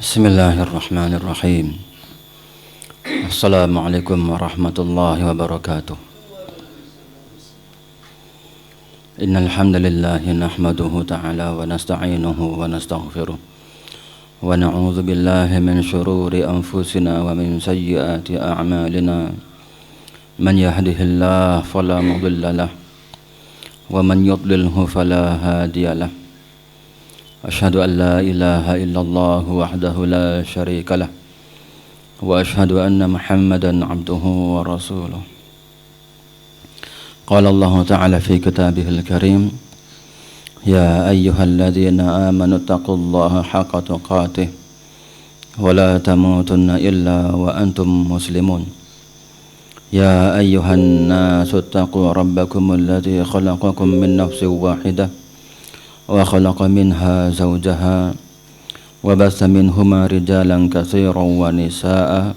Bismillahirrahmanirrahim. Assalamualaikum warahmatullahi wabarakatuh. Innal hamdalillah nahmaduhu ta'ala wa nasta'inuhu wa nastaghfiruh wa na'udzu billahi min shururi anfusina wa min sayyiati a'malina. Man yahdihillahu fala mudilla lahu wa man yudlilhu fala hadiya lahu. Asyhadu an la ilaha illallah wahdahu la syarika lah wa asyhadu anna Muhammadan abduhu wa rasuluh. Qala Allah ta'ala fi kitabihil karim, ya ayyuhalladzina amanu taqullaha haqqa tuqatih wa la tamutunna illa wa antum muslimun. Ya ayyuhan nasu taqu rabbakumul ladzi khalaqakum min nafsin wahidah wa khalaqa minha zawjaha wa bassa minhuma rijalan katsiran wa nisaa'a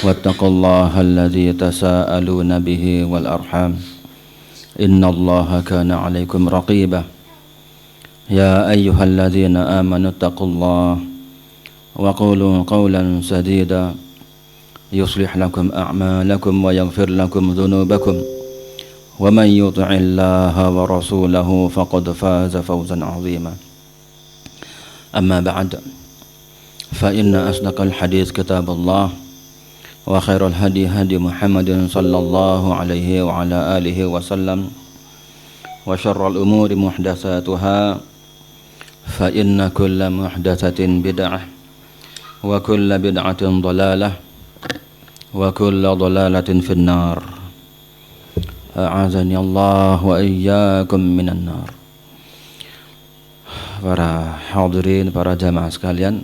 wattaqullaha alladzi tasaaluna bihi wal arham innallaha kana 'alaikum raqiba. Ya ayyuhalladzina amanu taqullaha wa qulu qawlan sadida yuslih lakum a'malakum wa yaghfir lakum dhunubakum wa man yuti'illaha wa rasulahu faqad faza fawzan 'azima. Amma ba'd, fa inna asdaqal hadits kitabullah wa khairal hadi hadi Muhammadin sallallahu alaihi wa ala alihi wa sallam wa syarrul umuri muhdatsatuha fa inna kulla muhdatsatin bid'ah wa kulla bid'atin dhalalah wa kulla dhalalatin finnar. A'azani Allah wa iyyakum minan nar. Para hadirin, para jamaah sekalian,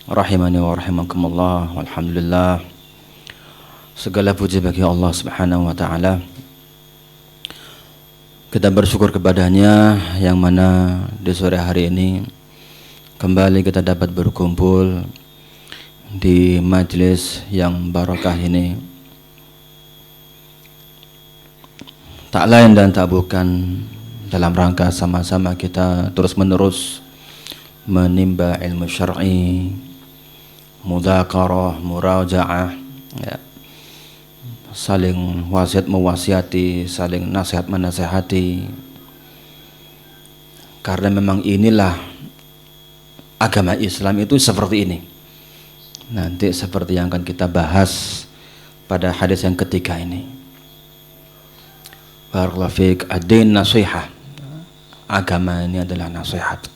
rahimani wa rahimakumullah. Walhamdulillah, segala puji bagi Allah Subhanahu wa ta'ala. Kita bersyukur kepadanya yang mana di sore hari ini kembali kita dapat berkumpul di majelis yang barakah ini. Tak lain dan tak bukan dalam rangka sama-sama kita terus-menerus menimba ilmu syar'i, mudzakarah, murajaah, ya, saling wasiat mewasiati, saling nasihat menasihati. Karena memang inilah agama Islam itu seperti ini. Nanti seperti yang akan kita bahas pada hadis yang ketiga ini. Barakallahu fiik, ad-din nasihah. Agama ini adalah nasihat.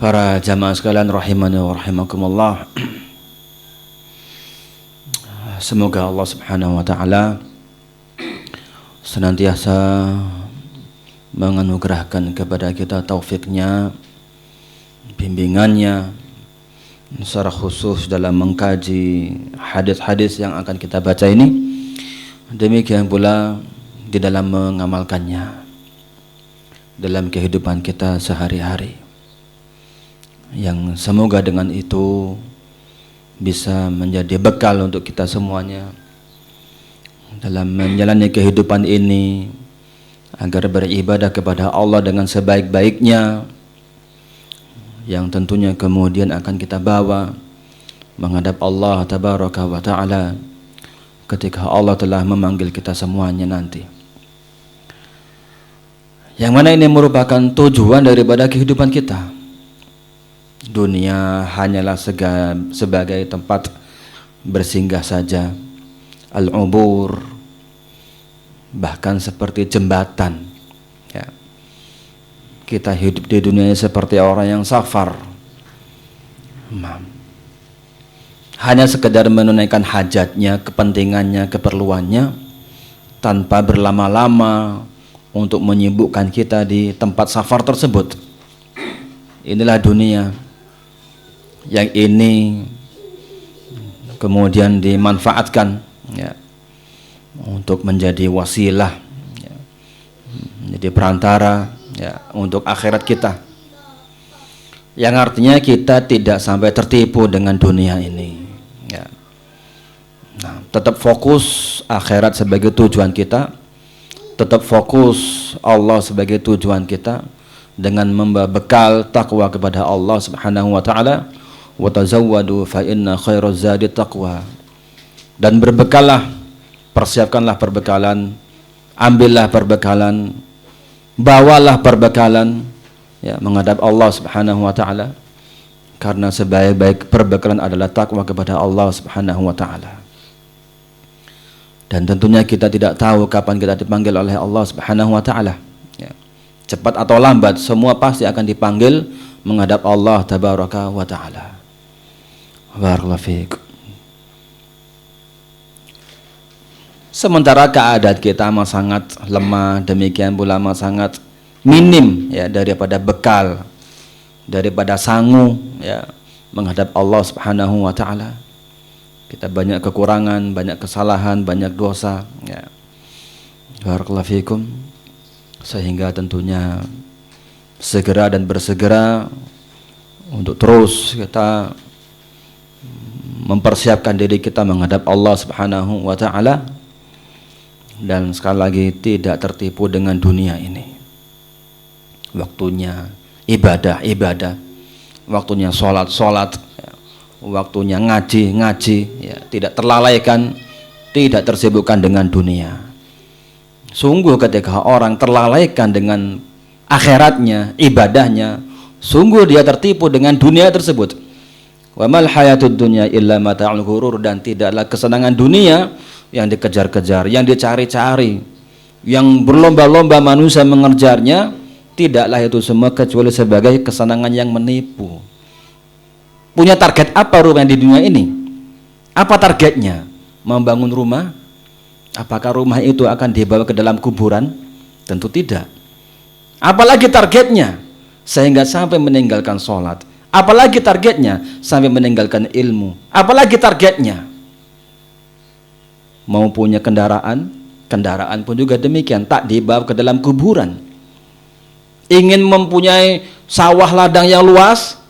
Para jamaah sekalian rahimani wa rahimakumullah. Semoga Allah Subhanahu wa ta'ala senantiasa menganugerahkan kepada kita taufiknya, bimbingannya, secara khusus dalam mengkaji hadis-hadis yang akan kita baca ini. Demikian pula di dalam mengamalkannya dalam kehidupan kita sehari-hari, yang semoga dengan itu bisa menjadi bekal untuk kita semuanya dalam menjalani kehidupan ini, agar beribadah kepada Allah dengan sebaik-baiknya, yang tentunya kemudian akan kita bawa menghadap Allah tabaraka wa ta'ala ketika Allah telah memanggil kita semuanya nanti. Yang mana ini merupakan tujuan daripada kehidupan kita. Dunia hanyalah sebagai tempat bersinggah saja, al-ubur, bahkan seperti jembatan, ya. Kita hidup di dunia seperti orang yang safar, hanya sekedar menunaikan hajatnya, kepentingannya, keperluannya, tanpa berlama-lama untuk menyibukkan kita di tempat safar tersebut. Inilah dunia yang ini kemudian dimanfaatkan, ya, untuk menjadi wasilah, ya, menjadi perantara, ya, untuk akhirat kita. Yang artinya kita tidak sampai tertipu dengan dunia ini. Ya. Nah, tetap fokus akhirat sebagai tujuan kita, tetap fokus Allah sebagai tujuan kita, dengan membawa bekal takwa kepada Allah Subhanahu wa taala. Wa tazawwadu fa inna khairaz zadi taqwa. Dan berbekallah, persiapkanlah perbekalan, ambillah perbekalan, bawalah perbekalan ya menghadap Allah Subhanahu wa taala. Karena sebaik-baik perbekalan adalah takwa kepada Allah Subhanahu wa taala. Dan tentunya kita tidak tahu kapan kita dipanggil oleh Allah Subhanahu wa taala. Ya. Cepat atau lambat semua pasti akan dipanggil menghadap Allah Tabaraka wa taala. Barakallahu fiik. Sementara keadaan kita amat sangat lemah, demikian pula amat sangat minim ya daripada bekal, daripada sangu ya menghadap Allah Subhanahu wa taala. Kita banyak kekurangan, banyak kesalahan, banyak dosa ya. Barakallahu fiikum. Sehingga tentunya segera dan bersegera untuk terus kita mempersiapkan diri kita menghadap Allah Subhanahu wa taala. Dan sekali lagi tidak tertipu dengan dunia ini. Waktunya ibadah, waktunya sholat, waktunya ngaji, ya, tidak terlalaikan, tidak tersibukkan dengan dunia. Sungguh ketika orang terlalaikan dengan akhiratnya, ibadahnya, sungguh dia tertipu dengan dunia tersebut. Wa mal hayatud dunya illa mata'ul ghurur. Dan tidaklah kesenangan dunia yang dikejar-kejar, yang dicari-cari, yang berlomba-lomba manusia mengejarnya, tidaklah itu semua kecuali sebagai kesenangan yang menipu. Punya target apa rumah di dunia ini? Apa targetnya? Membangun rumah? Apakah rumah itu akan dibawa ke dalam kuburan? Tentu tidak. Apalagi targetnya? Sehingga sampai meninggalkan sholat. Apalagi targetnya? Sampai meninggalkan ilmu. Apalagi targetnya? Mau punya kendaraan? Kendaraan pun juga demikian, tak dibawa ke dalam kuburan. Ingin mempunyai sawah ladang yang luas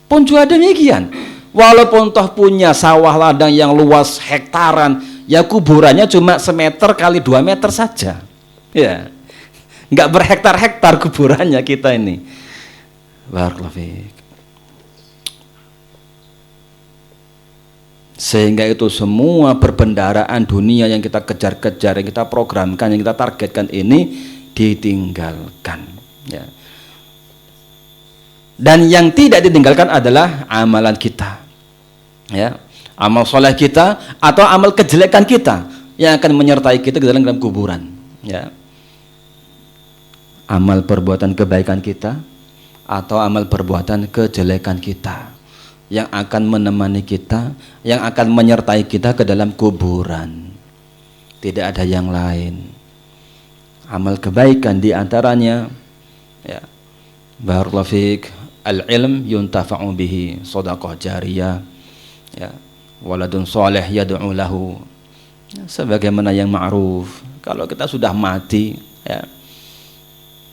pun juga demikian. Walaupun toh punya sawah ladang yang luas hektaran, ya kuburannya cuma semeter kali 2 meter saja. Ya, nggak berhektar-hektar kuburannya kita ini. Barakallahu fiik. Sehingga itu semua perbendaharaan dunia yang kita kejar-kejar, yang kita programkan, yang kita targetkan ini ditinggalkan. Ya. Dan yang tidak ditinggalkan adalah amalan kita, ya, amal soleh kita atau amal kejelekan kita yang akan menyertai kita ke dalam kuburan, ya. Amal perbuatan kebaikan kita atau amal perbuatan kejelekan kita yang akan menemani kita, yang akan menyertai kita ke dalam kuburan. Tidak ada yang lain. Amal kebaikan diantaranya, ya, barakallahu fiik, al-ilm yuntafa'u bihi, shadaqah jariyah, ya, waladun soleh yad'u lahu, ya, sebagaimana yang ma'ruf. Kalau kita sudah mati, ya,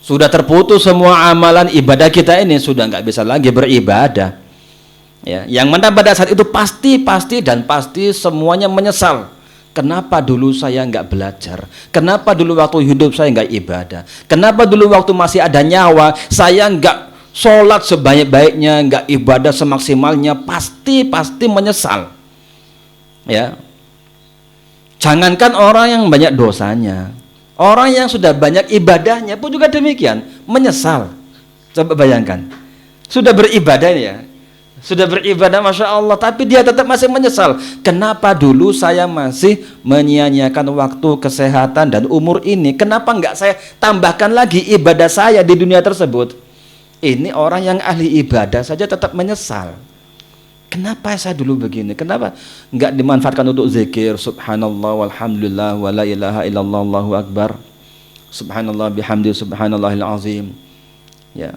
sudah terputus semua amalan ibadah kita ini, sudah nggak bisa lagi beribadah. Ya, yang mana pada saat itu pasti semuanya menyesal. Kenapa dulu saya nggak belajar? Kenapa dulu waktu hidup saya nggak ibadah? Kenapa dulu waktu masih ada nyawa saya nggak sholat sebaik-baiknya, nggak ibadah semaksimalnya? Pasti menyesal. Ya, jangankan orang yang banyak dosanya, orang yang sudah banyak ibadahnya pun juga demikian, menyesal. Coba bayangkan, sudah beribadah ya, sudah beribadah Masya Allah, tapi dia tetap masih menyesal. Kenapa dulu saya masih menyia-nyiakan waktu, kesehatan, dan umur ini? Kenapa enggak saya tambahkan lagi ibadah saya di dunia tersebut? Ini orang yang ahli ibadah saja tetap menyesal. Kenapa saya dulu begini? Kenapa enggak dimanfaatkan untuk zikir? Subhanallah walhamdulillah wa la ilaha illallah Allahu akbar. Subhanallah bihamdi subhanallahil azim. Ya.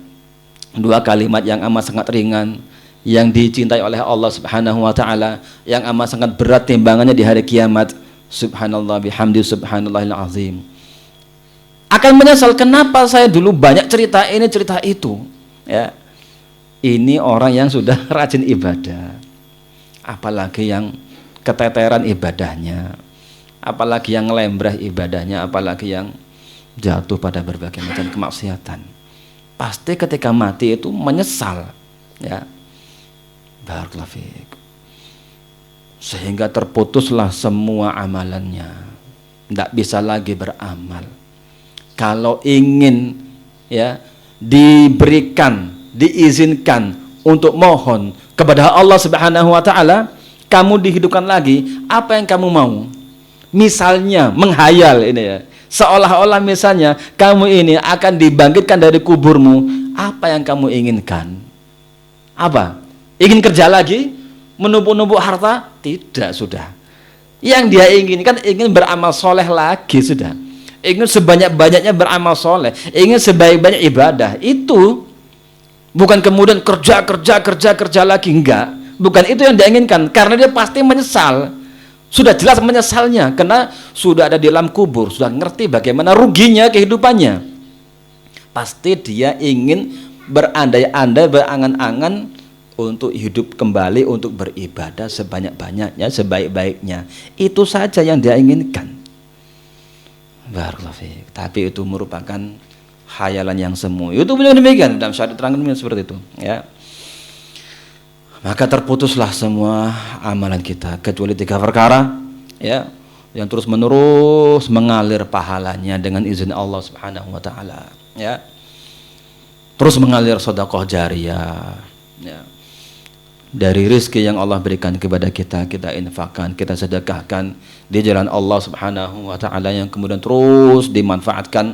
2 kalimat yang amat sangat ringan, yang dicintai oleh Allah Subhanahu wa taala, yang amat sangat berat timbangannya di hari kiamat. Subhanallah bihamdi subhanallahil azim. Akan menyesal, kenapa saya dulu banyak cerita ini cerita itu, ya. Ini orang yang sudah rajin ibadah, apalagi yang keteteran ibadahnya, apalagi yang lembrah ibadahnya, apalagi yang jatuh pada berbagai macam kemaksiatan. pasti ketika mati itu menyesal, ya. Barakallahu fiik. Sehingga terputuslah semua amalannya, tidak bisa lagi beramal. Kalau ingin, ya, diberikan, diizinkan untuk mohon kepada Allah Subhanahu wa taala, kamu dihidupkan lagi, apa yang kamu mau? Misalnya menghayal ini, ya, seolah-olah misalnya kamu ini akan dibangkitkan dari kuburmu, apa yang kamu inginkan? Apa? Ingin kerja lagi? Menumpuk-numpuk harta? Tidak, sudah. Yang dia inginkan ingin beramal soleh lagi, sudah. Ingin sebanyak-banyaknya beramal soleh, ingin sebaik-banyak ibadah. Itu bukan kemudian kerja lagi, enggak. Bukan itu yang dia inginkan, karena dia pasti menyesal. Sudah jelas menyesalnya, karena sudah ada di alam kubur, sudah ngerti bagaimana ruginya kehidupannya. Pasti dia ingin berandai-andai, berangan-angan untuk hidup kembali, untuk beribadah sebanyak-banyaknya, sebaik-baiknya. Itu saja yang dia inginkan. Barakallahu fiik. Tapi itu merupakan khayalan yang semu. Itu punya demikian, dalam syariat terangkan seperti itu, ya. Maka terputuslah semua amalan kita kecuali 3 perkara, ya, yang terus menerus mengalir pahalanya dengan izin Allah Subhanahu wa taala, ya. Terus mengalir sedekah jariyah, ya. Dari rezeki yang Allah berikan kepada kita, kita infakkan, kita sedekahkan di jalan Allah Subhanahu wa taala, yang kemudian terus dimanfaatkan,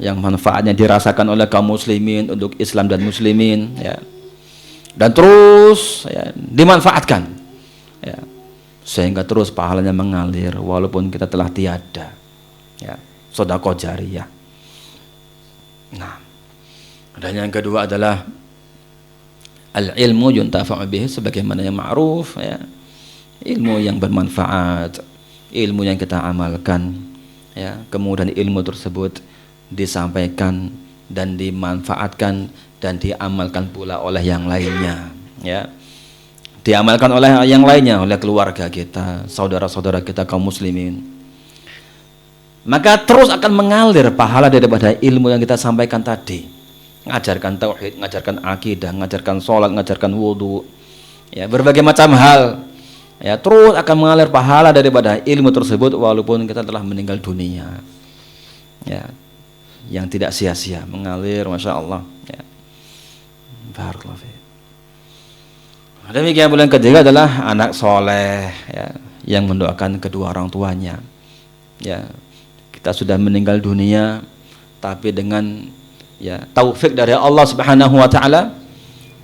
yang manfaatnya dirasakan oleh kaum muslimin untuk Islam dan muslimin, ya. Dan terus, ya, dimanfaatkan, ya, sehingga terus pahalanya mengalir walaupun kita telah tiada, ya. Sedekah jariyah. Nah, dan yang kedua adalah al-ilmu yuntafa'u bihi, sebagaimana yang ma'ruf, ya, ilmu yang bermanfaat, ilmu yang kita amalkan, ya, kemudian ilmu tersebut disampaikan dan dimanfaatkan dan diamalkan pula oleh yang lainnya, ya, diamalkan oleh yang lainnya, oleh keluarga kita, saudara-saudara kita kaum muslimin. Maka terus akan mengalir pahala daripada ilmu yang kita sampaikan tadi. Ngajarkan tauhid, ngajarkan akidah, ngajarkan sholat, ngajarkan wudhu, ya, berbagai macam hal, ya, terus akan mengalir pahala daripada ilmu tersebut walaupun kita telah meninggal dunia, ya, yang tidak sia-sia mengalir, masya Allah, ya. Barakallahu fiik. Demikian pula yang ketiga adalah anak soleh, ya, yang mendoakan kedua orang tuanya, ya. Kita sudah meninggal dunia, tapi dengan, ya, taufik dari Allah Subhanahu wa taala,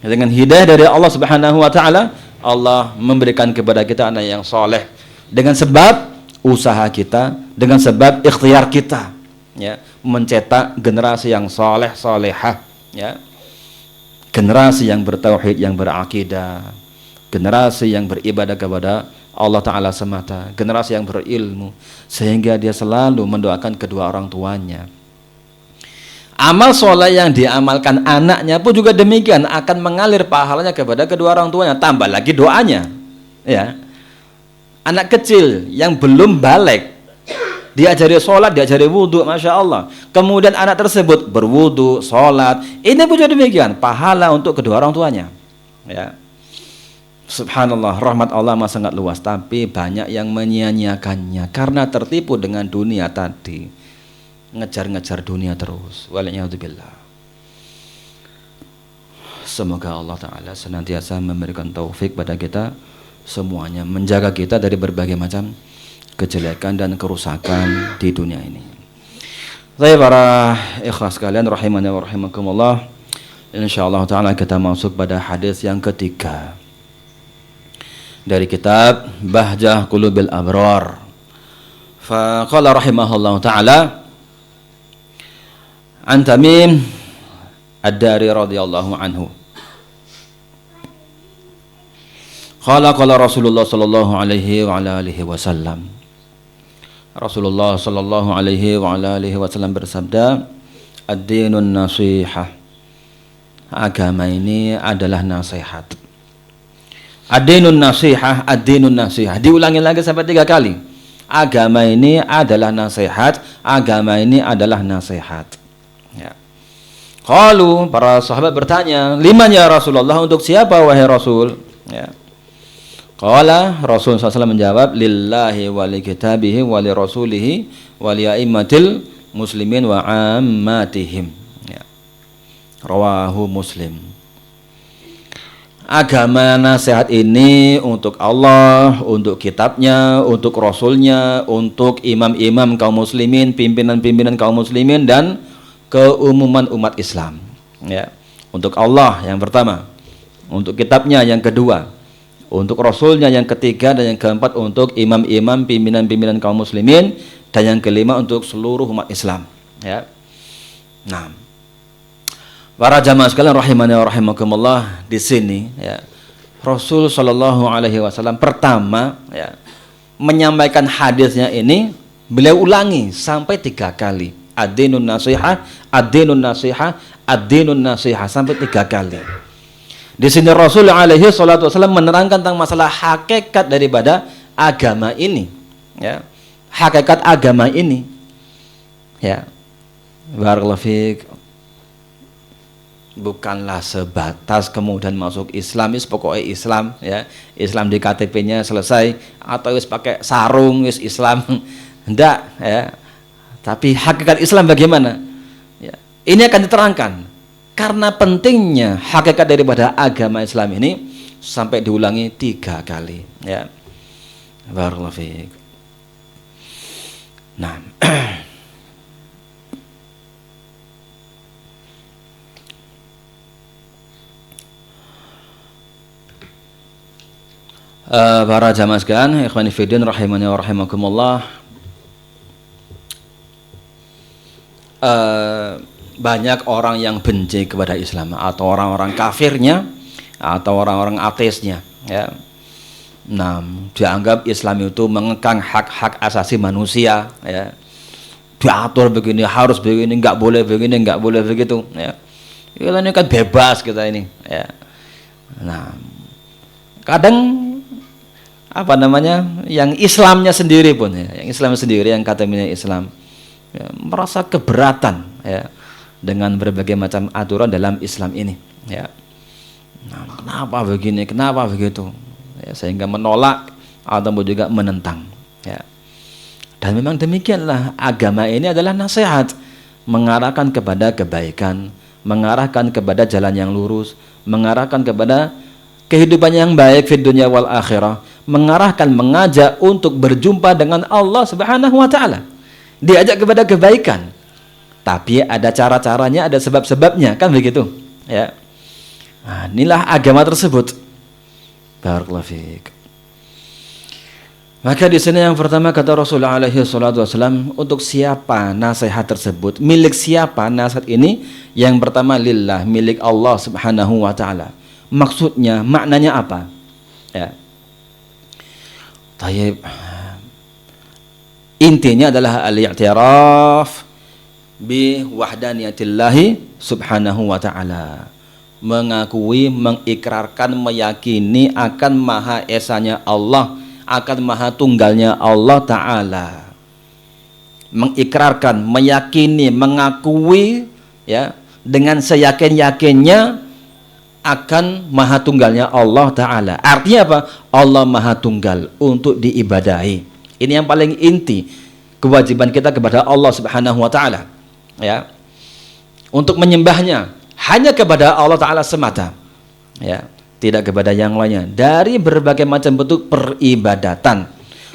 dengan hidayah dari Allah Subhanahu wa taala, Allah memberikan kepada kita anak yang soleh dengan sebab usaha kita, dengan sebab ikhtiar kita, ya, mencetak generasi yang soleh solehah, ya, generasi yang bertauhid, yang berakidah, generasi yang beribadah kepada Allah Ta'ala semata, generasi yang berilmu, sehingga dia selalu mendoakan kedua orang tuanya. Amal soleh yang diamalkan anaknya pun juga demikian, akan mengalir pahalanya kepada kedua orang tuanya, tambah lagi doanya, ya. Anak kecil yang belum balik diajari sholat, diajari wudhu, masya Allah, kemudian anak tersebut berwudhu, sholat, ini pun juga demikian, pahala untuk kedua orang tuanya, ya. Subhanallah, rahmat Allah masih sangat luas, tapi banyak yang menyia-nyiakannya karena tertipu dengan dunia tadi, ngejar-ngejar dunia terus. Waliyadzubillah. Semoga Allah Ta'ala senantiasa memberikan taufik pada kita semuanya, menjaga kita dari berbagai macam kejelekan dan kerusakan di dunia ini. Baik para ikhlas sekalian, rahimani wa rahimakumullah, insyaallah Ta'ala kita masuk pada hadis yang ketiga dari kitab Bahjah Qulubil Abrar. Faqala rahimahullah ta'ala an Tamim ad-Dari radhiyallahu anhu, qala Rasulullah sallallahu alaihi wa ala alihi wasallam, Rasulullah sallallahu alaihi wa ala alihi wasallam bersabda, ad-dinun nasihah, agama ini adalah nasihat. Ad-dinun nasihah, ad-dinun nasihah, diulangi lagi sampai 3 kali. Agama ini adalah nasihat, agama ini adalah nasihat, ya. Qalu, para sahabat bertanya, liman ya Rasulullah, untuk siapa wahai Rasul? Ya. Qala, Rasul SAW menjawab, lillahi wa li kitabihi wa li rasulihi wa li a'immatil muslimin wa ammatihim. Ya. Rawahu Muslim. Agama nasihat ini untuk Allah, untuk kitabnya, untuk Rasulnya, untuk imam-imam kaum muslimin, pimpinan-pimpinan kaum muslimin, dan keumuman umat Islam. Ya. Untuk Allah yang pertama, untuk kitabnya yang kedua, untuk Rasulnya yang ketiga, dan yang keempat untuk imam-imam, pimpinan-pimpinan kaum muslimin, dan yang kelima untuk seluruh umat Islam. Ya. Nah, para jamaah sekalian rahimani wa rahimakumullah, di sini ya, Rasul Shallallahu Alaihi Wasallam pertama ya, menyampaikan hadisnya ini, beliau ulangi sampai 3 kali. Ad-dinun nasiha, ad-dinun nasiha, ad-dinun nasiha, sampai 3 kali. Di sini Rasul Alaihi Wasallam menerangkan tentang masalah hakikat daripada agama ini. Ya, hakikat agama ini. Ya, barakallahu fiik. Bukanlah sebatas kemudian masuk Islam, pokoknya Islam ya, Islam di KTP-nya selesai, atau pakai sarung Islam, enggak ya. Tapi hakikat Islam bagaimana? Ya, ini akan diterangkan karena pentingnya hakikat daripada agama Islam ini sampai diulangi 3 kali ya. Barakallahu fiik. Nah, para jamaah sekalian, ikhwani fillah rahimani wa rahimakumullah, banyak orang yang benci kepada Islam, atau orang-orang kafirnya, atau orang-orang ateisnya ya. Nah, dianggap Islam itu mengekang hak-hak asasi manusia ya. Diatur begini, harus begini, enggak boleh begini, enggak boleh begitu ya. Kita ini kan bebas kita ini ya. Nah, kadang apa namanya, yang Islamnya sendiri pun ya, yang Islamnya sendiri, yang katanya Islam ya, merasa keberatan ya dengan berbagai macam aturan dalam Islam ini ya. Nah, kenapa begini, kenapa begitu ya, sehingga menolak atau juga menentang ya. Dan memang demikianlah, agama ini adalah nasihat, mengarahkan kepada kebaikan, mengarahkan kepada jalan yang lurus, mengarahkan kepada kehidupan yang baik di dunia wal akhirah, mengarahkan, mengajak untuk berjumpa dengan Allah Subhanahu wa taala. Diajak kepada kebaikan. Tapi ada cara-caranya, ada sebab-sebabnya, kan begitu? Ya. Nah, inilah agama tersebut. Barakallahu fiik. Maka di sini yang pertama kata Rasulullah alaihi salatu wasallam, untuk siapa nasihat tersebut? Milik siapa nasihat ini? Yang pertama lillah, milik Allah Subhanahu wa taala. Maksudnya, maknanya apa? Ya. Tayyib. Intinya adalah al-i'tiraf bi wahdaniyatillahi subhanahu wa ta'ala. Mengakui, mengikrarkan, meyakini akan maha esanya Allah, akan maha tunggalnya Allah Ta'ala. Mengikrarkan, meyakini, mengakui ya, dengan seyakin-yakinnya akan maha tunggalnya Allah Ta'ala. Artinya apa? Allah maha tunggal untuk diibadahi. Ini yang paling inti, kewajiban kita kepada Allah Subhanahu wa Ta'ala ya, untuk menyembahnya hanya kepada Allah Ta'ala semata ya, tidak kepada yang lainnya. Dari berbagai macam bentuk peribadatan,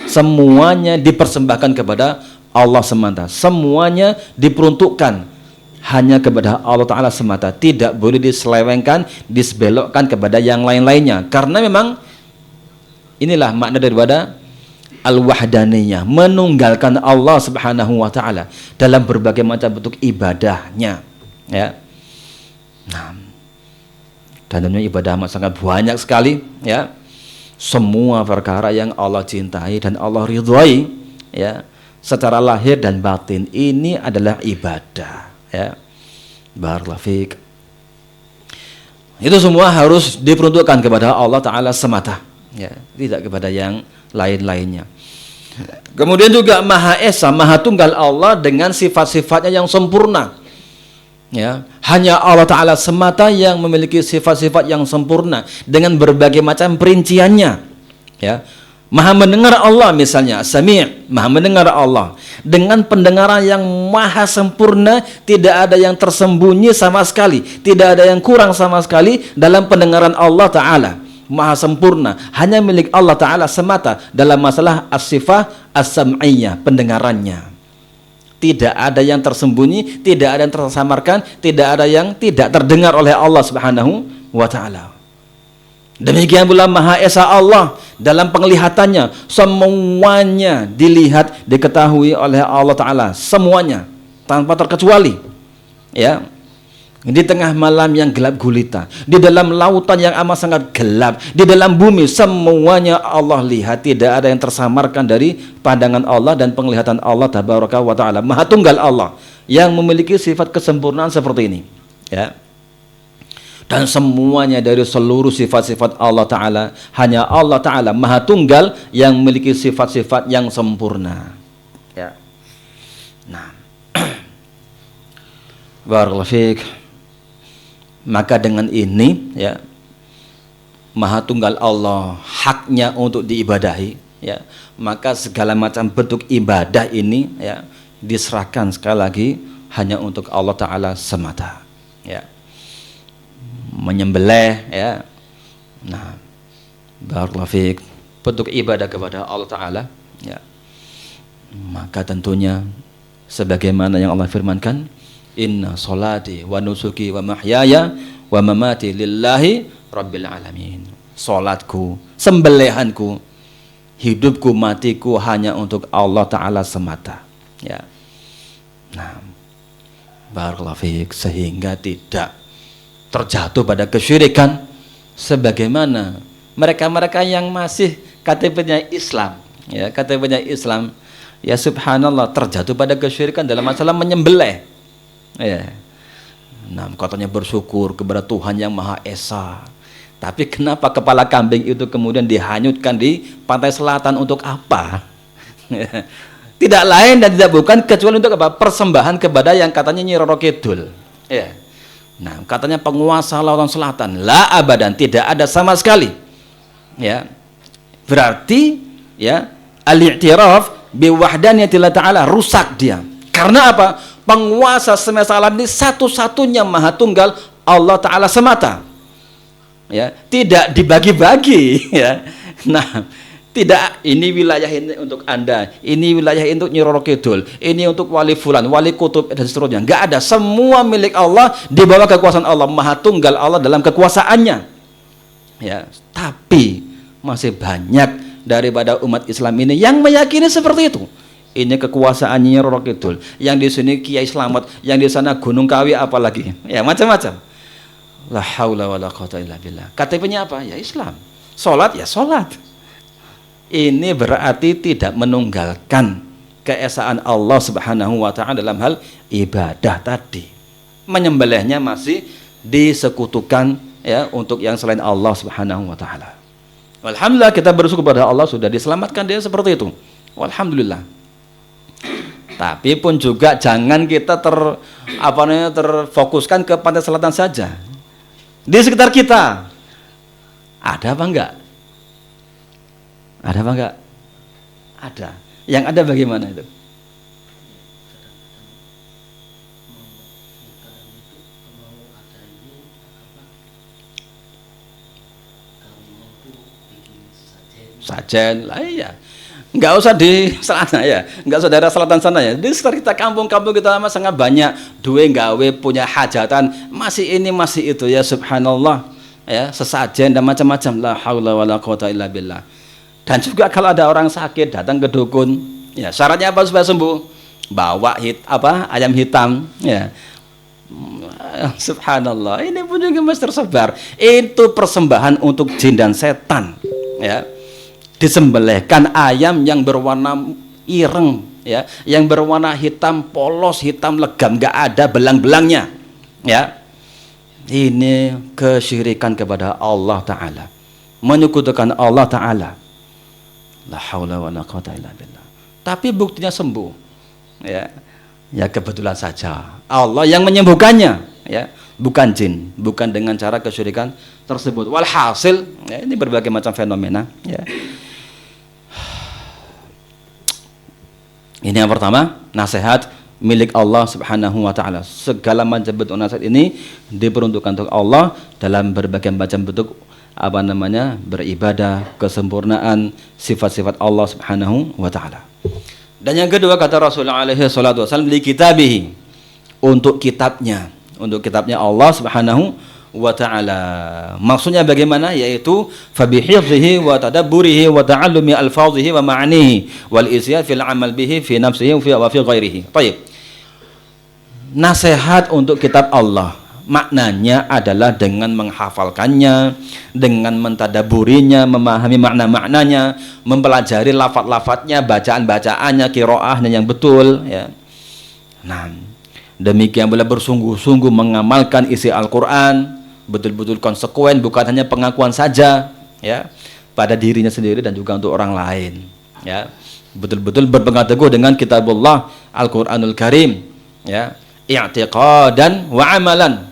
semuanya dipersembahkan kepada Allah semata, semuanya diperuntukkan hanya kepada Allah Ta'ala semata, tidak boleh diselewengkan, disbelokkan kepada yang lain-lainnya. Karena memang inilah makna daripada al-wahdaniyah, menunggalkan Allah Subhanahu wa Ta'ala dalam berbagai macam bentuk ibadahnya ya. Nah, dan ibadah amat sangat banyak sekali ya. Semua perkara yang Allah cintai dan Allah ridhoi ya, secara lahir dan batin, ini adalah ibadah ya. Barakallahu fiik. Itu semua harus diperuntukkan kepada Allah Ta'ala semata ya, tidak kepada yang lain-lainnya. Kemudian juga Maha Esa, Maha Tunggal Allah dengan sifat-sifatnya yang sempurna Ya, hanya Allah Ta'ala semata yang memiliki sifat-sifat yang sempurna dengan berbagai macam perinciannya. Ya, maha mendengar Allah misalnya, Sami', maha mendengar Allah dengan pendengaran yang maha sempurna, tidak ada yang tersembunyi sama sekali, tidak ada yang kurang sama sekali dalam pendengaran Allah Ta'ala. Maha sempurna, hanya milik Allah Ta'ala semata dalam masalah as-sifah as-sam'iyah, pendengarannya. Tidak ada yang tersembunyi, tidak ada yang tersamarkan, tidak ada yang tidak terdengar oleh Allah Subhanahu wa Ta'ala. Demikian pula Maha Esa Allah dalam penglihatannya, semuanya dilihat, diketahui oleh Allah Ta'ala, semuanya tanpa terkecuali. Ya, di tengah malam yang gelap gulita, di dalam lautan yang amat sangat gelap, di dalam bumi, semuanya Allah lihat, tidak ada yang tersamarkan dari pandangan Allah dan penglihatan Allah Tabaraka wa Ta'ala. Maha tunggal Allah yang memiliki sifat kesempurnaan seperti ini, ya. Dan semuanya dari seluruh sifat-sifat Allah Ta'ala, hanya Allah Ta'ala Maha tunggal yang memiliki sifat-sifat yang sempurna, ya. Nah, barakallahu fiik. Maka dengan ini, ya, Maha tunggal Allah haknya untuk diibadahi, ya, maka segala macam bentuk ibadah ini, ya, diserahkan sekali lagi hanya untuk Allah Ta'ala semata, ya. Menyembelih, ya, nah, barakallahu fiik, bentuk ibadah kepada Allah Ta'ala, ya, maka tentunya sebagaimana yang Allah firmankan, inna solati wa nusuki wa mahyaya wa mamati lillahi rabbil alamin. Salatku, sembelihanku, hidupku, matiku hanya untuk Allah Ta'ala semata, ya. Nah, barakallahu fiik, sehingga tidak terjatuh pada kesyirikan sebagaimana mereka-mereka yang masih KTP-nya Islam, ya, KTP-nya Islam, ya subhanallah, terjatuh pada kesyirikan dalam masalah menyembelih. Ya. Nah, katanya bersyukur kepada Tuhan yang Maha Esa. Tapi kenapa kepala kambing itu kemudian dihanyutkan di pantai selatan untuk apa? Tidak lain dan tidak bukan kecuali untuk apa? Persembahan kepada yang katanya Nyi Roro Kidul. Ya. Nah, katanya penguasa lautan selatan. La abadan, tidak ada sama sekali. Ya. Berarti, ya, al-i'tiraf bi wahdaniyatillah ta'ala rusak dia. Karena apa? Penguasa semesta alam ini satu-satunya Maha tunggal Allah Ta'ala semata, ya, tidak dibagi-bagi, ya. Nah, tidak ini wilayah ini untuk Anda, ini wilayah ini untuk Nyi Roro Kidul, ini untuk wali fulan, wali kutub dan seterusnya. Enggak ada, semua milik Allah, di bawah kekuasaan Allah. Maha tunggal Allah dalam kekuasaannya, ya. Tapi masih banyak daripada umat Islam ini yang meyakini seperti itu. Ini kekuasaannya Roro Kidul, yang di sini Kiai Slamet, yang di sana Gunung Kawi, apalagi, ya, macam-macam. La haula wala quwata illa billah. KTP-nya apa? Ya Islam. Salat, ya salat. Ini berarti tidak menunggalkan keesaan Allah Subhanahu wa Ta'ala dalam hal ibadah tadi. Menyembelihnya masih disekutukan, ya, untuk yang selain Allah Subhanahu wa Ta'ala. Alhamdulillah, kita bersyukur kepada Allah sudah diselamatkan dia seperti itu. Alhamdulillah. Tapi pun juga jangan kita terfokuskan ke pantai selatan saja. Di sekitar kita ada apa enggak? Ada apa enggak? Ada. Yang ada bagaimana itu? Sajen lah, iya. Enggak usah di sana, ya, enggak usah daerah selatan sana, ya. Di sekitar kita, kampung-kampung kita lama sangat banyak duwe gawe punya hajatan, masih ini masih itu, ya subhanallah, ya, sesajen dan macam-macam. La haula wala quwata illa billah. Dan juga kalau ada orang sakit datang ke dukun, ya, syaratnya apa supaya sembuh? Bawa ayam hitam, ya. Subhanallah, ini pun juga masih tersebar. Itu persembahan untuk jin dan setan, ya. Disembelihkan ayam yang berwarna ireng, ya, yang berwarna hitam polos, hitam legam, nggak ada belang-belangnya, ya. Ini kesyirikan kepada Allah Ta'ala, menyekutukan Allah Ta'ala. La haula wala quwata illa billah. Tapi buktinya sembuh, ya. Ya kebetulan saja Allah yang menyembuhkannya, ya, bukan jin, bukan dengan cara kesyirikan tersebut. Walhasil, ya, ini berbagai macam fenomena, ya. Ini yang pertama, nasihat milik Allah Subhanahu wa taala. Segala macam bentuk nasihat ini diperuntukkan untuk Allah dalam berbagai macam bentuk beribadah, kesempurnaan sifat-sifat Allah Subhanahu wa taala. Dan yang kedua, kata Rasulullah alaihi salatu wasallam, li kitabihi, untuk kitabnya Allah Subhanahu wa taala. Maksudnya bagaimana? Yaitu fa bihifzihi wa tadabburihi wa ta'allumi alfazihi wa ma'anihi wal isyad fil amal bihi fi nafsihi wa fi ghairihi. Baik. Nasihat untuk kitab Allah, maknanya adalah dengan menghafalkannya, dengan mentadaburinya, memahami makna-maknanya, mempelajari lafaz-lafaznya, bacaan-bacaannya, qiraahnya yang betul, ya. Nah, demikian pula bersungguh-sungguh mengamalkan isi Al-Qur'an, betul-betul konsekuen, bukan hanya pengakuan saja, ya, pada dirinya sendiri dan juga untuk orang lain, ya. Betul-betul berpegang teguh dengan kitabullah Al-Qur'anul Karim, ya, i'tiqadan wa amalan,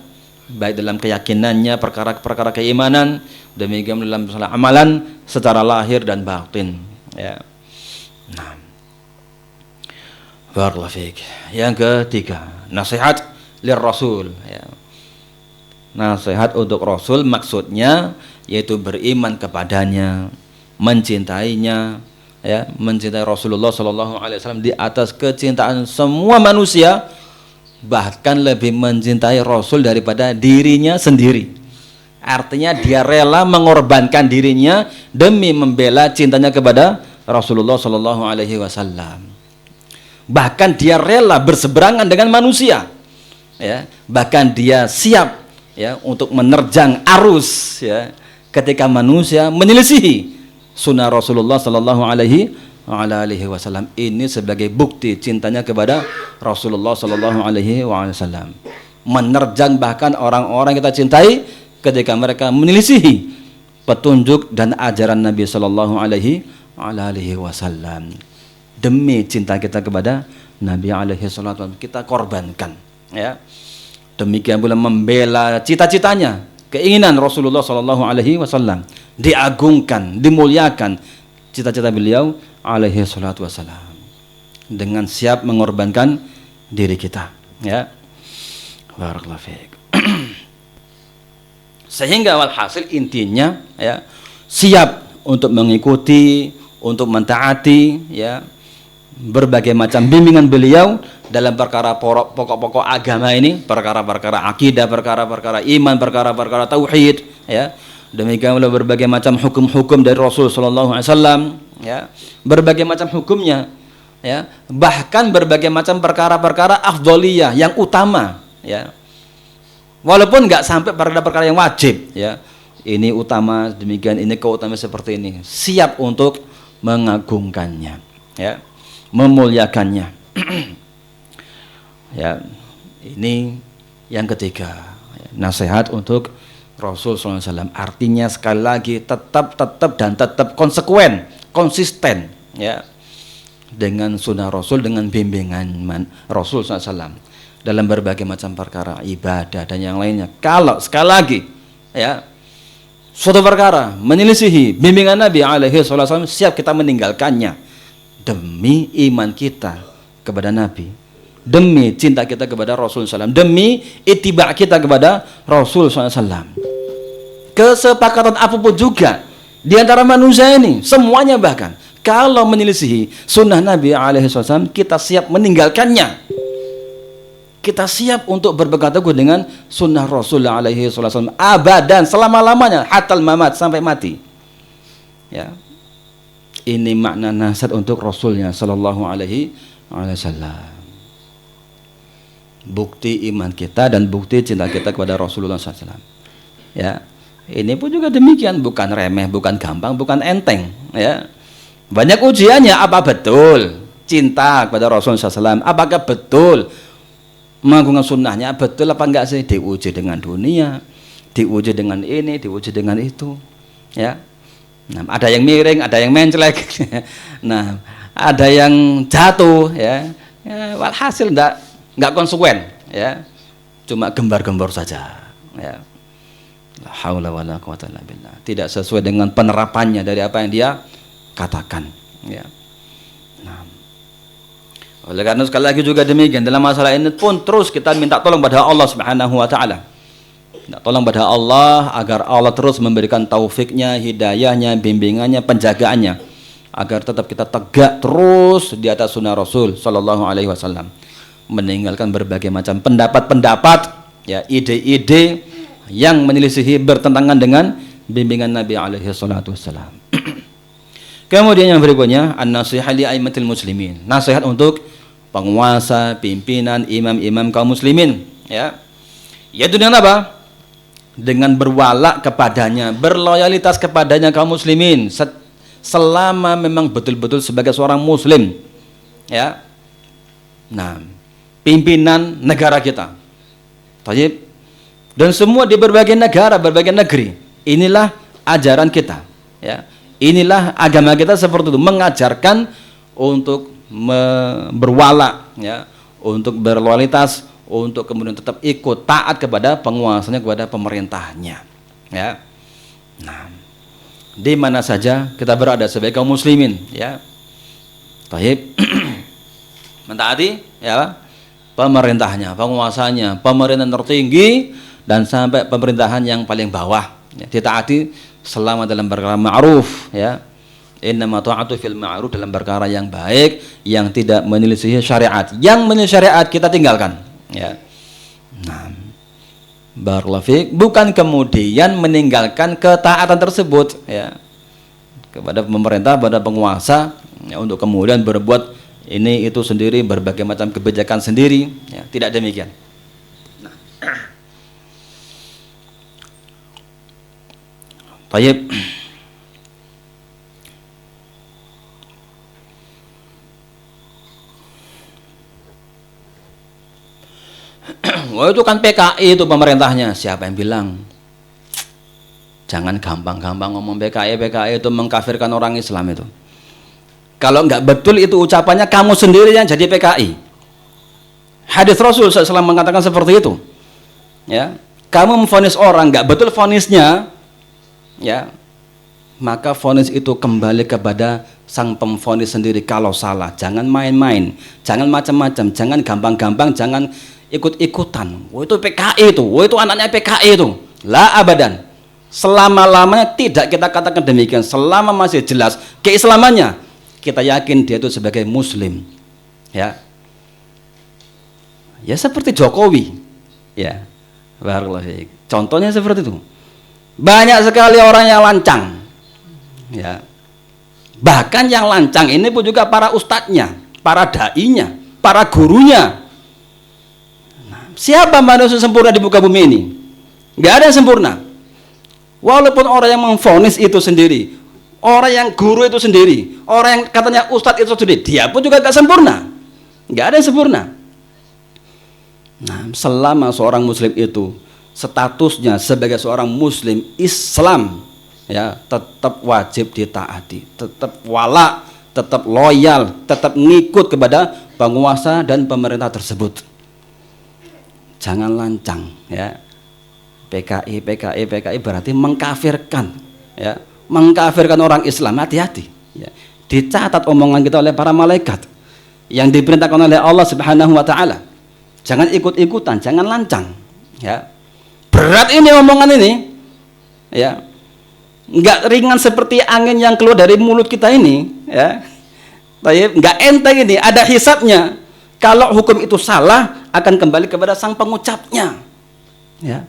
baik dalam keyakinannya, perkara-perkara keimanan, demikian dalam masalah amalan secara lahir dan batin, ya. Nah, barakallahu fiik. Yang ketiga, nasihat lir Rasul, ya. Nasihat untuk Rasul maksudnya yaitu beriman kepadanya, mencintainya, ya, mencintai Rasulullah sallallahu alaihi wasallam di atas kecintaan semua manusia, bahkan lebih mencintai Rasul daripada dirinya sendiri. Artinya dia rela mengorbankan dirinya demi membela cintanya kepada Rasulullah sallallahu alaihi wasallam. Bahkan dia rela berseberangan dengan manusia, ya. Bahkan dia siap, ya, untuk menerjang arus, ya, ketika manusia menyelisihi sunnah Rasulullah sallallahu alaihi wasallam. Ini sebagai bukti cintanya kepada Rasulullah sallallahu alaihi wasallam. Menerjang bahkan orang-orang kita cintai ketika mereka menyelisihi petunjuk dan ajaran Nabi sallallahu alaihi wasallam. Demi cinta kita kepada Nabi alaihi wasallam kita korbankan, ya. Demikian pula membela cita-citanya, keinginan Rasulullah sallallahu alaihi wasallam diagungkan, dimuliakan cita-cita beliau alaihi salatu wassalam, dengan siap mengorbankan diri kita, ya. Barakallahu fiik. Sehingga walhasil intinya, ya, siap untuk mengikuti, untuk mentaati, ya, berbagai macam bimbingan beliau dalam perkara pokok-pokok agama ini, perkara-perkara akidah, perkara-perkara iman, perkara-perkara tauhid, ya. Demikian pula berbagai macam hukum-hukum dari Rasul sallallahu alaihi wasallam, ya, berbagai macam hukumnya, ya, bahkan berbagai macam perkara-perkara afdholiyah yang utama, ya, walaupun nggak sampai perkara-perkara yang wajib, ya, ini utama demikian, ini keutamaan seperti ini, siap untuk mengagungkannya, ya, memuliakannya. Ya, ini yang ketiga, nasihat untuk Rasul SAW. Artinya sekali lagi tetap konsekuen, konsisten, ya, dengan sunnah Rasul, dengan bimbingan Rasul SAW dalam berbagai macam perkara ibadah dan yang lainnya. Kalau sekali lagi, ya, suatu perkara menyelisihi bimbingan Nabi alaihi wasallam, siap kita meninggalkannya demi iman kita kepada Nabi, demi cinta kita kepada Rasul SAW, demi ittiba kita kepada Rasul SAW. Kesepakatan apapun juga di antara manusia ini, semuanya bahkan kalau menyelisihi sunnah Nabi SAW, kita siap meninggalkannya. Kita siap untuk berpegang teguh dengan sunnah Rasulullah SAW abadan, selama-lamanya, hatal mamat, sampai mati, ya. Ini makna nasihat untuk Rasulnya sallallahu alaihi wasallam. Bukti iman kita dan bukti cinta kita kepada Rasulullah SAW, ya. Ini pun juga demikian, bukan remeh, bukan gampang, bukan enteng, ya. Banyak ujiannya. Apa betul cinta kepada Rasulullah SAW? Apakah betul mengagungkan sunnahnya? Betul apa enggak sih? Diuji dengan dunia, diuji dengan ini, diuji dengan itu, ya. Nah, ada yang miring, ada yang mencelek. Nah, ada yang jatuh, ya. Ya, walhasil nggak konsekuen, ya, cuma gembar-gembor saja, ya. La haula wala quwata illa billah. Tidak sesuai dengan penerapannya dari apa yang dia katakan, ya. Nah, oleh karena sekali lagi juga demikian dalam masalah ini pun terus kita minta tolong pada Allah Subhanahu wa taala. Minta tolong pada Allah agar Allah terus memberikan taufiknya, hidayahnya, bimbingannya, penjagaannya agar tetap kita tegak terus di atas sunnah Rasul sallallahu alaihi wasallam, meninggalkan berbagai macam pendapat-pendapat, ya, ide-ide yang menyelisihi bertentangan dengan bimbingan Nabi alaihi salatu wasallam. Kemudian yang berikutnya, an-nasihah li aimatil muslimin. Nasihat untuk penguasa, pimpinan, imam-imam kaum muslimin, ya. Yaitu dengan apa? Dengan berwala kepadanya, berloyalitas kepadanya kaum muslimin selama memang betul-betul sebagai seorang muslim, ya. Nah, pimpinan negara kita. Tayyib. Dan semua di berbagai negara, berbagai negeri. Inilah ajaran kita, ya. Inilah agama kita seperti itu, mengajarkan untuk berwala, ya, untuk berloyalitas, untuk kemudian tetap ikut taat kepada penguasanya, kepada pemerintahnya, ya. Nah, di mana saja kita berada sebagai kaum muslimin, ya, taib, mentaati, ya, pemerintahnya, penguasanya, pemerintahan tertinggi dan sampai pemerintahan yang paling bawah, ya, ditaati selama dalam perkara ma'ruf, ya. Innama ta'atu fil ma'ruf, dalam perkara yang baik yang tidak menyelisihi syariat. Yang menyelisihi syariat kita tinggalkan, ya. Nah, barakallahu fiik, bukan kemudian meninggalkan ketaatan tersebut, ya, kepada pemerintah, pada penguasa, ya, untuk kemudian berbuat ini itu sendiri, berbagai macam kebijakan sendiri, ya, tidak demikian. Nah, baik. Wah, itu kan PKI itu pemerintahnya. Siapa yang bilang? Jangan gampang-gampang ngomong PKI. PKI itu mengkafirkan orang Islam itu. Kalau nggak betul itu ucapannya, kamu sendiri yang jadi PKI. Hadis Rasul SAW mengatakan seperti itu, ya. Kamu memvonis orang nggak betul vonisnya, ya, maka vonis itu kembali kepada sang pemvonis sendiri. Kalau salah, jangan main-main, jangan macam-macam, jangan gampang-gampang, jangan ikut-ikutan. Itu PKI itu, itu anaknya PKI itu. La abadan. Selama-lamanya tidak kita katakan demikian. Selama masih jelas keislamannya, kita yakin dia itu sebagai muslim, ya. Ya seperti Jokowi, ya. Barakallahu fiik. Contohnya seperti itu. Banyak sekali orang yang lancang, ya. Bahkan yang lancang ini pun juga para ustadznya, para dai-nya, para gurunya. Nah, siapa manusia sempurna di muka bumi ini? Nggak ada yang sempurna. Walaupun orang yang memvonis itu sendiri, orang yang guru itu sendiri, orang yang katanya ustadz itu sendiri, dia pun juga nggak sempurna. Nggak ada yang sempurna. Nah, selama seorang muslim itu statusnya sebagai seorang muslim Islam, ya, tetap wajib ditaati, tetap wala, tetap loyal, tetap ngikut kepada penguasa dan pemerintah tersebut. Jangan lancang, ya. PKI berarti mengkafirkan, ya, mengkafirkan orang Islam. Hati-hati, ya. Dicatat omongan kita oleh para malaikat yang diperintahkan oleh Allah Subhanahu wa taala. Jangan ikut-ikutan, jangan lancang, ya. Berat ini omongan ini, ya. Enggak ringan seperti angin yang keluar dari mulut kita ini, ya. Enggak enteng ini, ada hisabnya. Kalau hukum itu salah, akan kembali kepada sang pengucapnya, ya.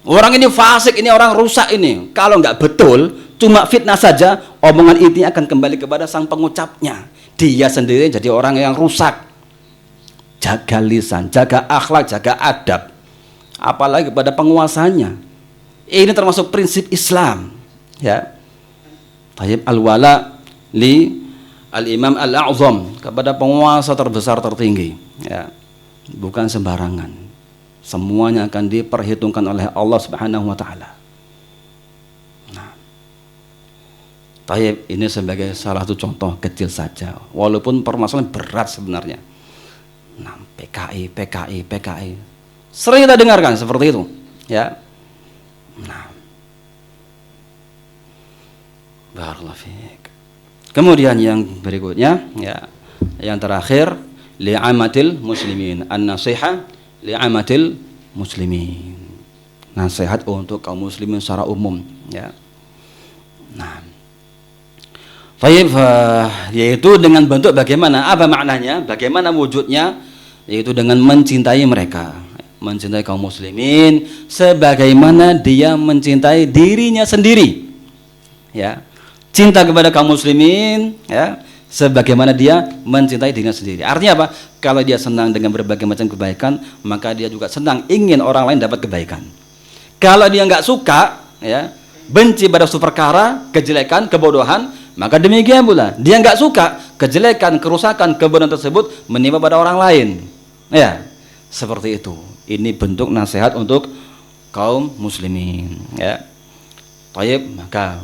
Orang ini fasik, ini orang rusak ini. Kalau enggak betul, cuma fitnah saja, omongan ini akan kembali kepada sang pengucapnya. Dia sendiri jadi orang yang rusak. Jaga lisan, jaga akhlak, jaga adab, apalagi kepada penguasanya. Ini termasuk prinsip Islam, ya. Tayyib al-wala li al-imam al-a'zam, kepada penguasa terbesar tertinggi, ya. Bukan sembarangan. Semuanya akan diperhitungkan oleh Allah Subhanahu wa taala. Nah, tayyib ini sebagai salah satu contoh kecil saja, walaupun permasalahan berat sebenarnya. Nah, PKI, PKI, PKI. Sering kita dengarkan seperti itu, ya. Nah, barakallahu fiik. Kemudian yang berikutnya, ya, yang terakhir, li'amatil muslimin, an-nasihah li'amatil muslimin. Nasihat untuk kaum muslimin secara umum, ya. Nah, baik, yaitu dengan bentuk bagaimana, apa maknanya, bagaimana wujudnya, yaitu dengan mencintai mereka, mencintai kaum muslimin sebagaimana dia mencintai dirinya sendiri, ya. Cinta kepada kaum muslimin, ya, sebagaimana dia mencintai dirinya sendiri. Artinya apa? Kalau dia senang dengan berbagai macam kebaikan, maka dia juga senang ingin orang lain dapat kebaikan. Kalau dia nggak suka, ya, benci pada suatu perkara, kejelekan, kebodohan, maka demikian pula dia nggak suka kejelekan, kerusakan, kebodohan tersebut menimpa pada orang lain. Ya, seperti itu. Ini bentuk nasihat untuk kaum muslimin, ya. Baik, maka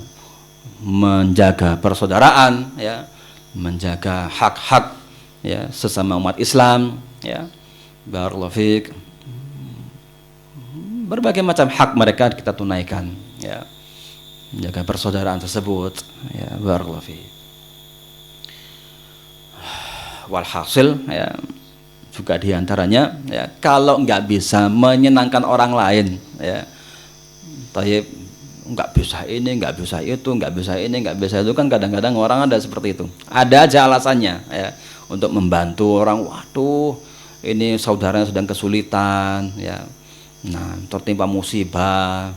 menjaga persaudaraan, ya, menjaga hak-hak, ya, sesama umat Islam, ya. Barakallahu fiik. Berbagai macam hak mereka kita tunaikan, ya. Menjaga persaudaraan tersebut, ya. Barakallahu fiik. Walhasil, ya, juga diantaranya, ya, kalau nggak bisa menyenangkan orang lain, ya, taib, nggak bisa ini, nggak bisa itu, nggak bisa ini, nggak bisa itu, kan kadang-kadang orang ada seperti itu. Ada aja alasannya, ya, untuk membantu orang. Waduh, ini saudaranya sedang kesulitan, ya, nah, tertimpa musibah,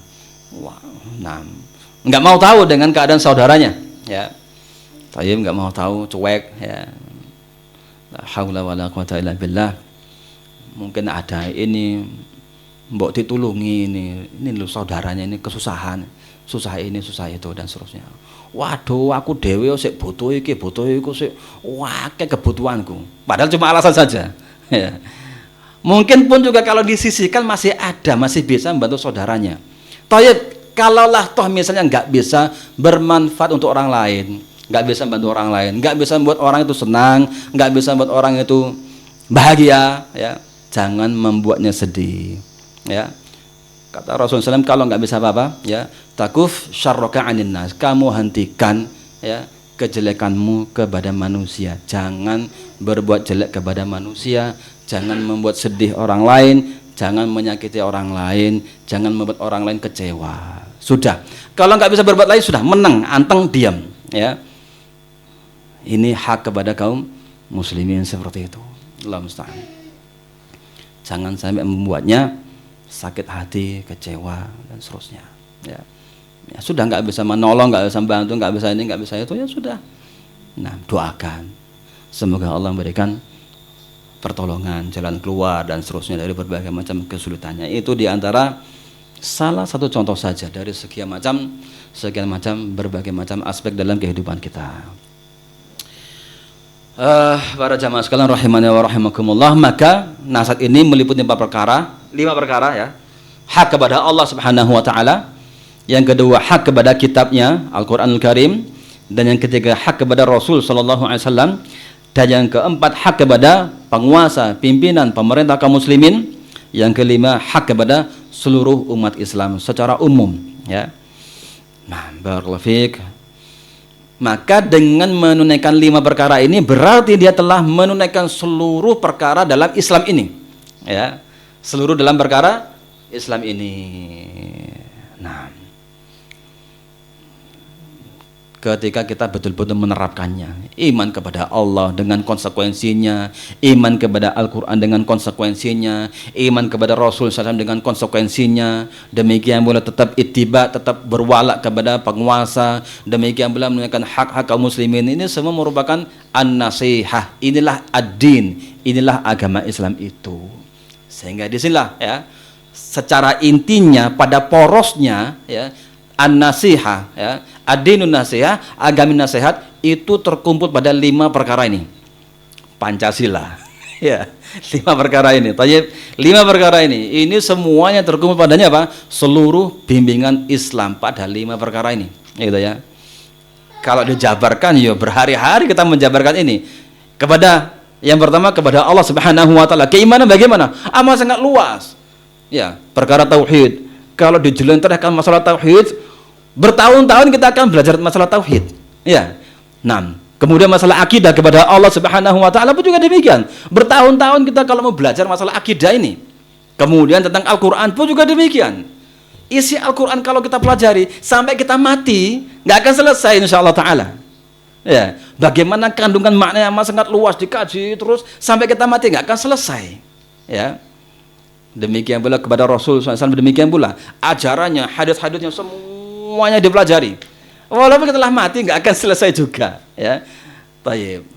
wah, nah, nggak mau tahu dengan keadaan saudaranya, ya, taib, nggak mau tahu, cuek, ya. La haula wala quwata illa billah. Mungkin ada ini, mbok ditulungi ini lu saudaranya ini kesusahan, susah ini susah itu dan seterusnya. Waduh, aku dewe sik butuh iki sik akeh kebutuhanku. Padahal cuma alasan saja. Ya. Mungkin pun juga kalau disisihkan masih ada, masih bisa membantu saudaranya. Toyib, kalaulah toh misalnya nggak bisa bermanfaat untuk orang lain, nggak bisa membantu orang lain, nggak bisa membuat orang itu senang, nggak bisa membuat orang itu bahagia, ya, jangan membuatnya sedih, ya. Kata Rasulullah SAW, kalau nggak bisa apa-apa, ya, takuf syarroka anin nas, kamu hentikan, ya, kejelekanmu kepada manusia, jangan berbuat jelek kepada manusia, jangan membuat sedih orang lain, jangan menyakiti orang lain, jangan membuat orang lain kecewa. Sudah, kalau nggak bisa berbuat lain, sudah menang, anteng, diam, ya. Ini hak kepada kaum muslimin seperti itu. Allah musta'an. Jangan sampai membuatnya sakit hati, kecewa dan seterusnya, ya. Ya sudah, nggak bisa menolong, nggak bisa membantu, nggak bisa ini, nggak bisa itu, ya sudah. Nah, doakan semoga Allah memberikan pertolongan, jalan keluar dan seterusnya dari berbagai macam kesulitannya. Itu diantara salah satu contoh saja dari sekian macam berbagai macam aspek dalam kehidupan kita. Para jamaah sekalian rahimani wa rahimakumullah, maka nasihat ini meliputi 5 perkara, ya. Hak kepada Allah Subhanahu wa taala, yang kedua hak kepada kitabnya Al-Qur'anul Karim, dan yang ketiga hak kepada Rasul sallallahu alaihi wasallam, dan yang keempat hak kepada penguasa, pimpinan, pemerintah kaum muslimin, yang kelima hak kepada seluruh umat Islam secara umum, ya. Nah, barakallahu fiik. Maka dengan menunaikan 5 perkara ini berarti dia telah menunaikan seluruh perkara dalam Islam ini, ya, seluruh dalam perkara Islam ini. Nah, ketika kita betul-betul menerapkannya, iman kepada Allah dengan konsekuensinya, iman kepada Al-Quran dengan konsekuensinya, iman kepada Rasul SAW dengan konsekuensinya, demikian pula tetap ittiba, tetap berwala kepada penguasa, demikian pula menunaikan hak-hak kaum muslimin, ini semua merupakan an-nasihah. Inilah ad-din, inilah agama Islam itu. Sehingga disinilah, ya, secara intinya pada porosnya, ya, an-nasihah, ya, ad-dinun nasihah, agama nasihat, itu terkumpul pada 5 perkara ini. Pancasila, ya, 5 perkara ini. Tayyib, 5 perkara ini semuanya terkumpul padanya apa? Seluruh bimbingan Islam pada 5 perkara ini, gitu, ya. Kalau dijabarkan, ya berhari-hari kita menjabarkan ini kepada Yang pertama kepada Allah Subhanahu wa taala. Keimanan bagaimana? Amal sangat luas. Ya, perkara tauhid. Kalau dijelentarkan masalah tauhid, bertahun-tahun kita akan belajar masalah tauhid. Ya. Nah, kemudian masalah akidah kepada Allah Subhanahu wa taala pun juga demikian. Bertahun-tahun kita kalau mau belajar masalah akidah ini. Kemudian tentang Al-Qur'an pun juga demikian. Isi Al-Qur'an kalau kita pelajari sampai kita mati, nggak akan selesai insyaallah taala. Ya, bagaimana kandungan makna yang sangat luas dikaji terus sampai kita mati nggak akan selesai. Ya. Demikian pula kepada Rasul SAW, demikian pula ajarannya, hadis-hadisnya semuanya dipelajari. Walaupun kita telah mati nggak akan selesai juga. Ya. Tayyib.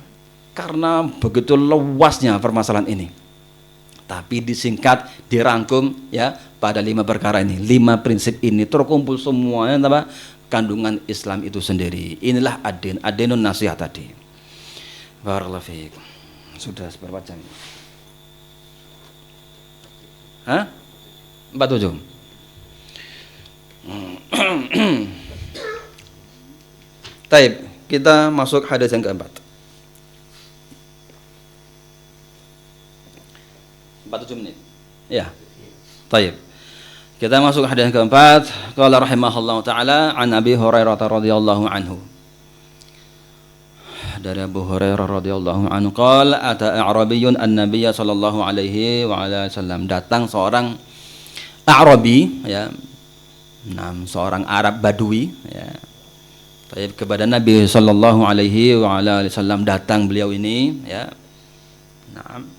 Karena begitu luasnya permasalahan ini. Tapi disingkat, dirangkum ya pada 5 perkara ini, 5 prinsip ini terkumpul semuanya apa? Kandungan Islam itu sendiri. Inilah ad-din, ad-dinun nasihat tadi. Barakallahu fiik. Sudah seberapa jam? Hah? 47. Taib, kita masuk hadis yang keempat. 47 menit. Ya. Taib. Kita masuk hadis yang keempat. Qala rahimahullahu taala an Abi Hurairah radhiyallahu anhu. Dari Abu Hurairah radhiyallahu anhu qala ata a'rabiyyun an-nabiy sallallahu alaihi wa ala wasallam. Datang seorang A'rabi ya. Seorang Arab Badui ya. Taib kepada Nabi sallallahu alaihi wa ala wasallam datang beliau ini ya. Naam.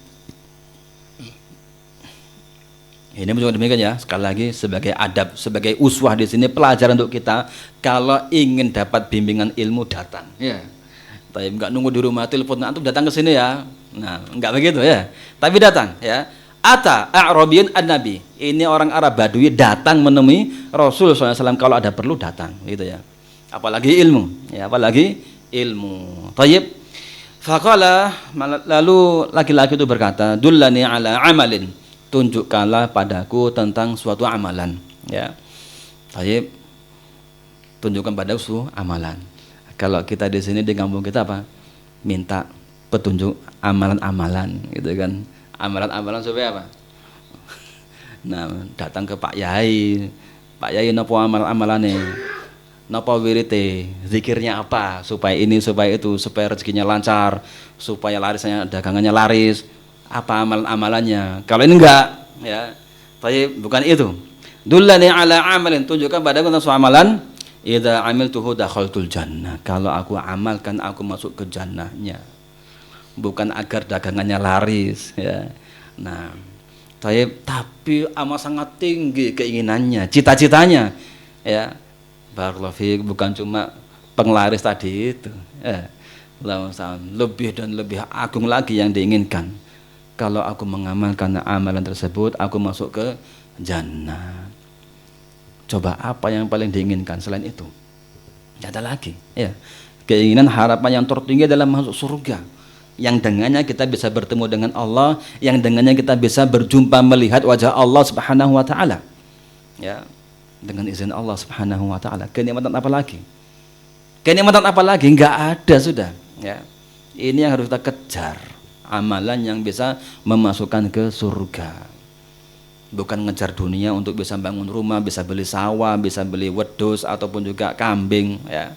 Ini juga demikian ya, sekali lagi sebagai adab, sebagai uswah di sini pelajaran untuk kita kalau ingin dapat bimbingan ilmu datang. Ya. Tapi enggak nunggu di rumah telepon antum datang ke sini ya. Nah, enggak begitu ya. Tapi datang ya. Ata a'rabiyyun an-nabi. Ini orang Arab Badui datang menemui Rasul SAW kalau ada perlu datang gitu ya. Apalagi ilmu, ya apalagi ilmu. Thayyib. Faqala lalu laki-laki itu berkata, "Dullani ala amalin." Tunjukkanlah padaku tentang suatu amalan ya. Baik. Tunjukkan padaku suatu amalan. Kalau kita di sini di kampung kita apa? Minta petunjuk amalan-amalan gitu kan. Amalan-amalan supaya apa? Nah, datang ke Pak Yai. Pak Yai napa amalan-amalane? Napa wirite? Zikirnya apa? Supaya ini, supaya itu, supaya rezekinya lancar, supaya larisnya dagangannya laris. Apa amalan-amalannya? Kalau ini enggak, ya. Tapi bukan itu. Dullani ala amalin, tunjukkan padaku tentang suatu amalan. Idza amiltuhu dakhaltul jannah. Kalau aku amalkan aku masuk ke jannahnya. Bukan agar dagangannya laris, ya. Nah, tapi amat sangat tinggi keinginannya, cita-citanya, ya. Barakallahu fiik, bukan cuma penglaris tadi itu, ya. Lebih dan lebih agung lagi yang diinginkan. Kalau aku mengamalkan amalan tersebut, aku masuk ke jannah. Coba apa yang paling diinginkan selain itu? Tidak ada lagi. Ya. Keinginan harapan yang tertinggi adalah masuk surga. Yang dengannya kita bisa bertemu dengan Allah, yang dengannya kita bisa berjumpa melihat wajah Allah Subhanahu wa taala. Ya. Dengan izin Allah Subhanahu wa taala. Kenikmatan apa lagi? Kenikmatan apa lagi? Enggak ada sudah. Ya. Ini yang harus kita kejar. Amalan yang bisa memasukkan ke surga. Bukan ngejar dunia untuk bisa bangun rumah, bisa beli sawah, bisa beli wedhus ataupun juga kambing ya.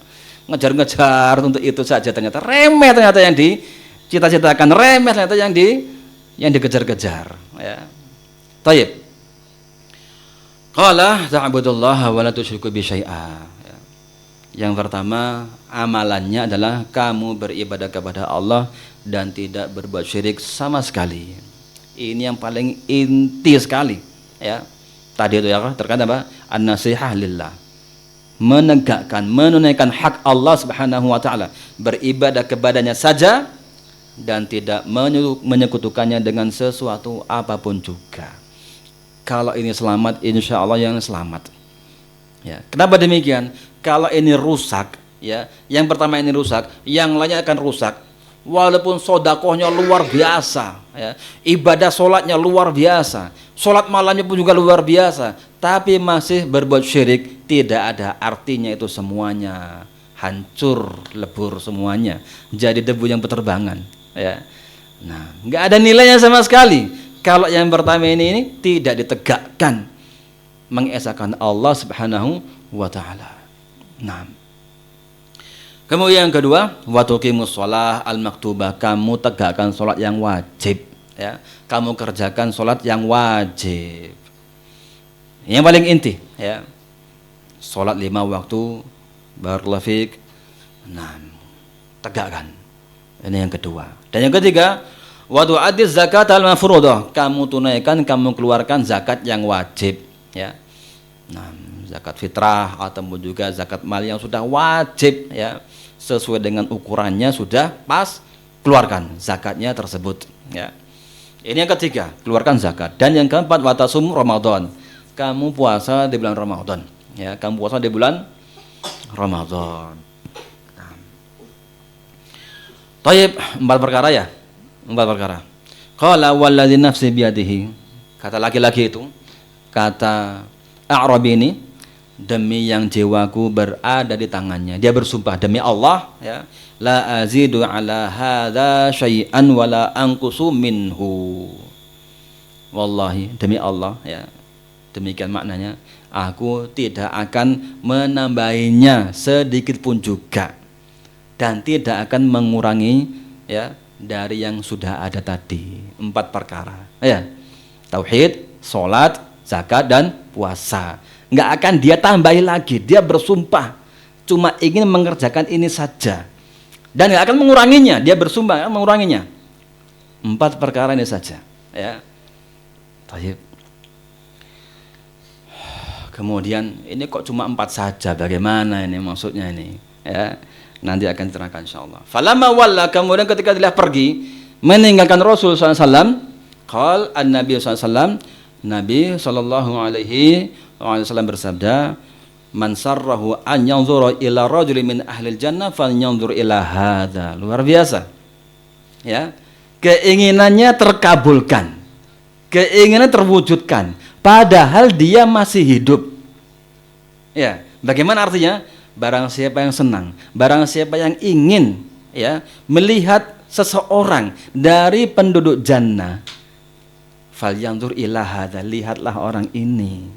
Ngejar-ngejar untuk itu saja ternyata remeh, ternyata yang dicita-citakan remeh, ternyata yang dikejar-kejar ya. Tayyib. Qala ta'budullaha wa la tusyriku bi syai'a. Yang pertama, amalannya adalah kamu beribadah kepada Allah dan tidak berbuat syirik sama sekali. Ini yang paling inti sekali, ya. Tadi itu ya terkait apa? An-nasihah lillah. Menegakkan, menunaikan hak Allah Subhanahu wa taala, beribadah kepadanya saja dan tidak menyekutukannya dengan sesuatu apapun juga. Kalau ini selamat, insya Allah yang selamat. Ya. Kenapa demikian? Kalau ini rusak, ya, yang pertama ini rusak, yang lainnya akan rusak. Walaupun sodakohnya luar biasa, ya, ibadah sholatnya luar biasa, sholat malamnya pun juga luar biasa, tapi masih berbuat syirik, tidak ada artinya itu semuanya, hancur lebur semuanya, jadi debu yang berterbangan. Ya. Nah, nggak ada nilainya sama sekali kalau yang pertama ini tidak ditegakkan, mengesahkan Allah Subhanahu wa taala. Nah, kemudian yang kedua, wa tuqimus shalah al-maktubah, kamu tegakkan salat yang wajib, ya. Kamu kerjakan salat yang wajib. Yang paling inti, ya. Salat 5 waktu, barakallahu fiik. Nah, tegakkan. Ini yang kedua. Dan yang ketiga, wa tu'addiz zakat al-mafruḍah, kamu tunaikan, kamu keluarkan zakat yang wajib, ya. Nah, zakat fitrah ataupun juga zakat mal yang sudah wajib, ya, sesuai dengan ukurannya sudah pas, keluarkan zakatnya tersebut, ya. Ini yang ketiga, keluarkan zakat. Dan yang keempat, watasum Ramadan, kamu puasa di bulan Ramadan, ya, kamu puasa di bulan Ramadan. Nah. Taib, 4 perkara, ya, 4 perkara. Qala walladzi nafsi biyadihi, kata laki-laki itu, kata A'rabi ini, demi yang jiwaku berada di tangannya, dia bersumpah demi Allah, ya, la azidu ala hadza syai'an wala anqusu minhu, wallahi, demi Allah, ya, demikian maknanya, aku tidak akan menambahinya sedikit pun juga dan tidak akan mengurangi, ya, dari yang sudah ada tadi. 4 perkara, ya, tauhid, salat, zakat dan puasa. Nggak akan dia tambahi lagi. Dia bersumpah cuma ingin mengerjakan ini saja dan nggak akan menguranginya. Dia bersumpah menguranginya. 4 perkara ini saja, ya. Taib. Kemudian ini kok cuma 4 saja, bagaimana ini maksudnya ini, ya, nanti akan diterangkan insyaallah. Falamma walla, kemudian ketika dia pergi meninggalkan Rasul SAW, qal an-nabi SAW, Nabi sallallahu alaihi wasallam bersabda, man sarrahu an yanzura ila rajulin min ahlil jannah falyanzur ila hadza. Luar biasa, ya, keinginannya terkabulkan, keinginan terwujudkan padahal dia masih hidup, ya. Bagaimana artinya? Barang siapa yang senang, barang siapa yang ingin, ya, melihat seseorang dari penduduk jannah, falyanzur ila hadza, lihatlah orang ini.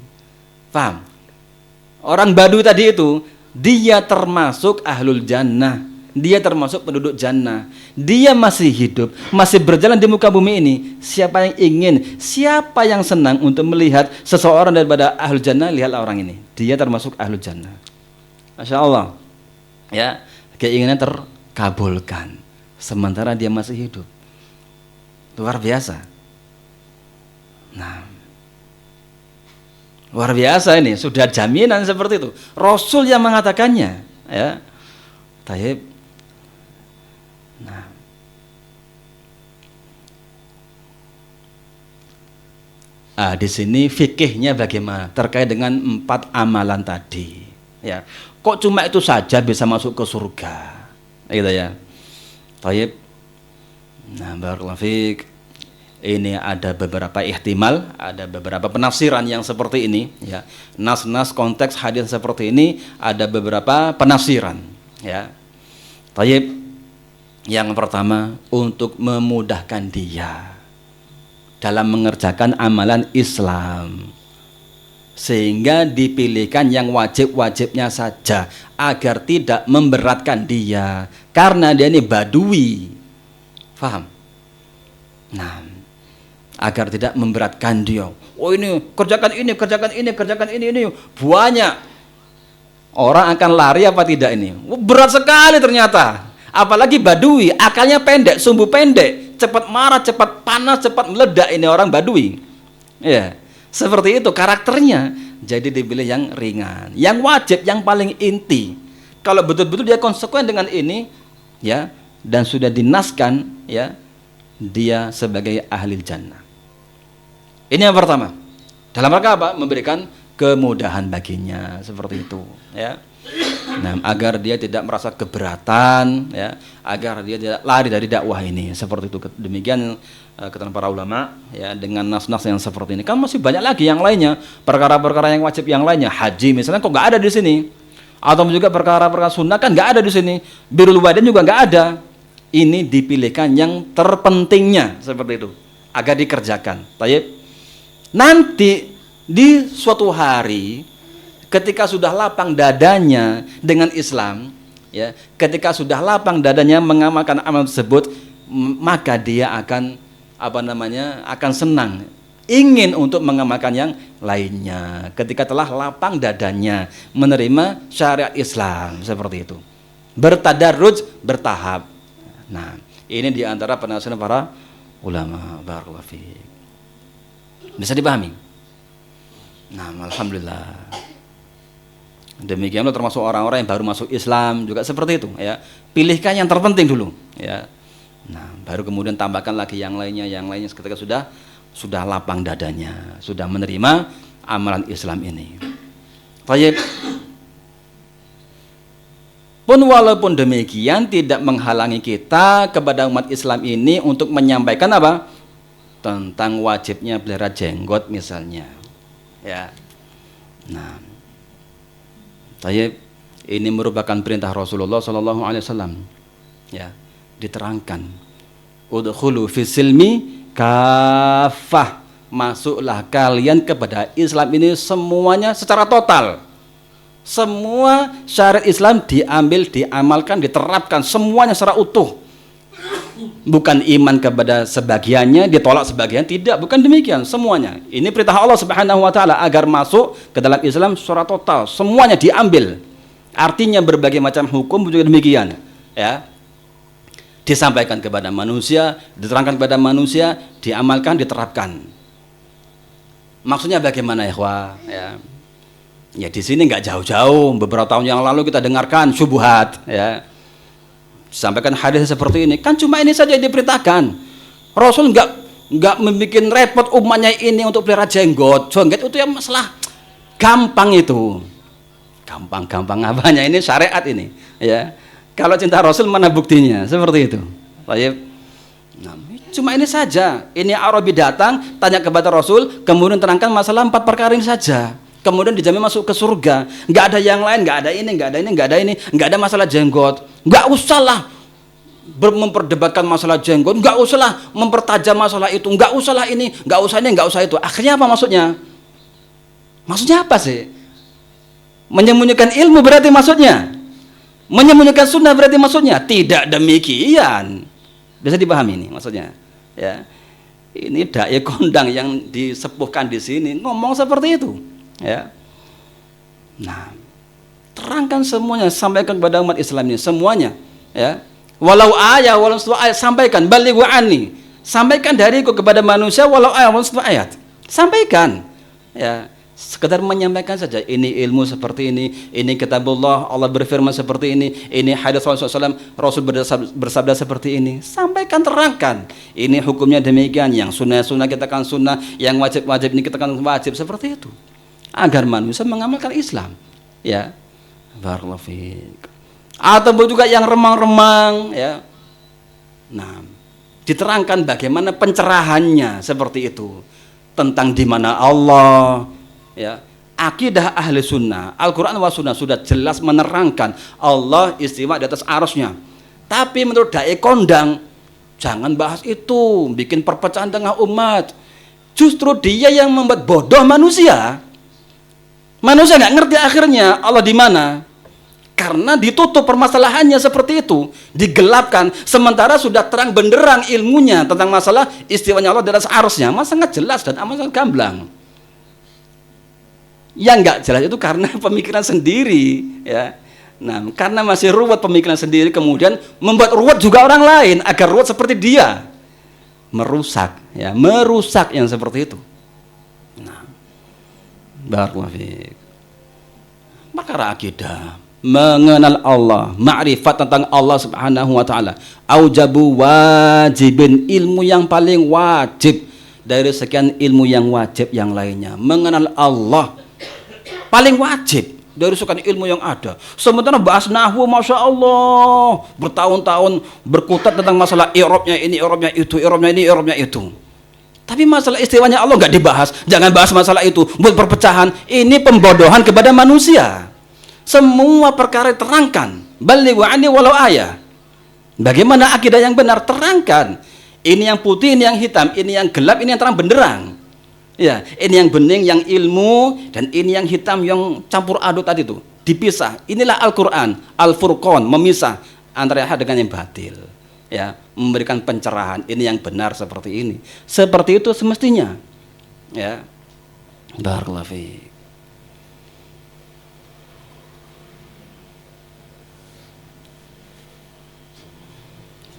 Paham? Orang Badui tadi itu, dia termasuk ahlul jannah, dia termasuk penduduk jannah, dia masih hidup, masih berjalan di muka bumi ini. Siapa yang ingin, siapa yang senang untuk melihat seseorang daripada ahlul jannah, lihatlah orang ini, dia termasuk ahlul jannah. Masya Allah, ya, keinginan terkabulkan sementara dia masih hidup. Luar biasa. Nah, luar biasa ini, sudah jaminan seperti itu. Rasul yang mengatakannya, ya. Taib. Nah, di sini fikihnya bagaimana terkait dengan 4 amalan tadi, ya. Kok cuma itu saja bisa masuk ke surga, gitu ya. Taib. Nah, barakallahu fiik. Ini ada beberapa ihtimal, ada beberapa penafsiran yang seperti ini, ya. Nas-nas konteks hadis seperti ini ada beberapa penafsiran, ya. Taib. Yang pertama, untuk memudahkan dia dalam mengerjakan amalan Islam, sehingga dipilihkan yang wajib-wajibnya saja agar tidak memberatkan dia karena dia ini badui. Faham? Nah, agar tidak memberatkan dia. Oh, ini kerjakan ini, kerjakan ini, kerjakan ini. Banyak orang akan lari apa tidak ini? Berat sekali ternyata. Apalagi badui, akalnya pendek, sumbu pendek, cepat marah, cepat panas, cepat meledak ini orang badui. Ya, seperti itu karakternya. Jadi dipilih yang ringan, yang wajib, yang paling inti. Kalau betul-betul dia konsekuen dengan ini, ya, dan sudah dinaskan, ya, dia sebagai ahli jannah. Ini yang pertama. Dalam rangka apa? Memberikan kemudahan baginya, seperti itu, ya. Nah, agar dia tidak merasa keberatan, ya, agar dia tidak lari dari dakwah ini, seperti itu. Demikian keterangan para ulama, ya, dengan nas-nas yang seperti ini. Kan masih banyak lagi yang lainnya, perkara-perkara yang wajib yang lainnya. Haji misalnya kok nggak ada di sini, atau juga perkara-perkara sunnah kan nggak ada di sini. Birrul walidain juga nggak ada. Ini dipilihkan yang terpentingnya seperti itu agar dikerjakan. Tayyib. Nanti di suatu hari ketika sudah lapang dadanya dengan Islam, ya, ketika sudah lapang dadanya mengamalkan amal tersebut, maka dia akan akan senang, ingin untuk mengamalkan yang lainnya. Ketika telah lapang dadanya menerima syariat Islam seperti itu, bertadarruj, bertahap. Nah, ini diantara penasihat para ulama. Barakallahu fiik. Bisa dipahami? Nah, alhamdulillah. Demikianlah termasuk orang-orang yang baru masuk Islam juga seperti itu, ya. Pilihkan yang terpenting dulu, ya. Nah, baru kemudian tambahkan lagi yang lainnya ketika sudah lapang dadanya, sudah menerima amalan Islam ini. Baik. Pun walaupun demikian tidak menghalangi kita kepada umat Islam ini untuk menyampaikan apa? Tentang wajibnya pelihara jenggot misalnya. Ya. Nah. Baik. Ini merupakan perintah Rasulullah sallallahu alaihi wasallam. Ya, diterangkan. Udkhulu fis silmi kafah. Masuklah kalian kepada Islam ini semuanya secara total. Semua syariat Islam diambil, diamalkan, diterapkan semuanya secara utuh. Bukan iman kepada sebagiannya, ditolak sebagian, tidak, bukan demikian, semuanya. Ini perintah Allah Subhanahu wa taala agar masuk ke dalam Islam secara total, semuanya diambil. Artinya berbagai macam hukum juga demikian, ya. Disampaikan kepada manusia, diterangkan kepada manusia, diamalkan, diterapkan. Maksudnya bagaimana ya? Ya di sini nggak jauh-jauh, beberapa tahun yang lalu kita dengarkan syubhat, ya. Sampaikan hadis seperti ini, kan cuma ini saja yang diperintahkan. Rasul nggak membuat repot umatnya ini untuk pelihara jenggot. Jenggot itu yang masalah gampang itu. Gampang apanya, ini syariat ini, ya. Kalau cinta Rasul mana buktinya? Seperti itu. Baik. Nah, cuma ini saja. Ini Arabi datang tanya kepada Rasul, kemudian terangkan masalah 4 perkara ini saja. Kemudian dijamin masuk ke surga. Nggak ada yang lain, nggak ada ini, nggak ada masalah jenggot. Nggak usahlah memperdebatkan masalah jenggot, nggak usahlah mempertajam masalah itu, nggak usahlah ini, nggak usah ini, nggak usah itu. Akhirnya apa maksudnya? Maksudnya apa sih? Menyembunyikan ilmu berarti maksudnya? Menyembunyikan sunnah berarti maksudnya? Tidak demikian. Bisa dipahami ini maksudnya, ya. Ini dai kondang yang disepuhkan di sini ngomong seperti itu. Ya. Nah, terangkan semuanya, sampaikan kepada umat Islam ini semuanya, ya. Walau ayat, walau satu ayat, sampaikan. Balighu anni, sampaikan dariku kepada manusia walau ayat, walau satu ayat. Sampaikan, ya. Sekedar menyampaikan saja, ini ilmu seperti ini kitabullah, Allah berfirman seperti ini hadis Rasulullah SAW, Rasul bersabda seperti ini. Sampaikan, terangkan. Ini hukumnya demikian, yang sunnah kita kan sunnah, yang wajib ini kita kan wajib, seperti itu. Agar manusia mengamalkan Islam, ya. Barakallahu fiik. Atau juga yang remang-remang, ya. Nah, diterangkan bagaimana pencerahannya seperti itu, tentang di mana Allah, ya. Akidah ahli sunnah, Al-Quran wa sunnah sudah jelas menerangkan Allah istiwa di atas arasnya. Tapi menurut dai kondang, jangan bahas itu, bikin perpecahan tengah umat. Justru dia yang membuat bodoh manusia. Manusia nggak ngerti akhirnya Allah di mana, karena ditutup permasalahannya seperti itu, digelapkan. Sementara sudah terang benderang ilmunya tentang masalah istiwanya Allah di atas arsy-Nya, sangat jelas dan amat sangat gamblang. Yang nggak jelas itu karena pemikiran sendiri, ya. Nah, karena masih ruwet pemikiran sendiri, kemudian membuat ruwet juga orang lain agar ruwet seperti dia, merusak, ya, merusak yang seperti itu. Barakallahu fiik. Perkara akidah, mengenal Allah, ma'rifat tentang Allah Subhanahu wa taala, aujabu wajibin, ilmu yang paling wajib dari sekian ilmu yang wajib yang lainnya. Mengenal Allah paling wajib dari sekian ilmu yang ada. Sementara bahas nahwu, masya Allah, bertahun-tahun berkutat tentang masalah i'rabnya ini, i'rabnya itu, i'rabnya ini, i'rabnya itu. Tapi masalah istiwanya Allah nggak dibahas. Jangan bahas masalah itu, buat perpecahan. Ini pembodohan kepada manusia. Semua perkara diterangkan. Balighu anni walau ayah. Bagaimana akidah yang benar? Terangkan. Ini yang putih, ini yang hitam, ini yang gelap, ini yang terang benderang. Ya, ini yang bening, yang ilmu, dan ini yang hitam, yang campur aduk tadi itu. Dipisah. Inilah Al-Quran, Al-Furqan, memisah antara yang hak dengan yang batil. Ya, memberikan pencerahan. Ini yang benar seperti ini. Seperti itu semestinya. Ya. Barakallahu fiik.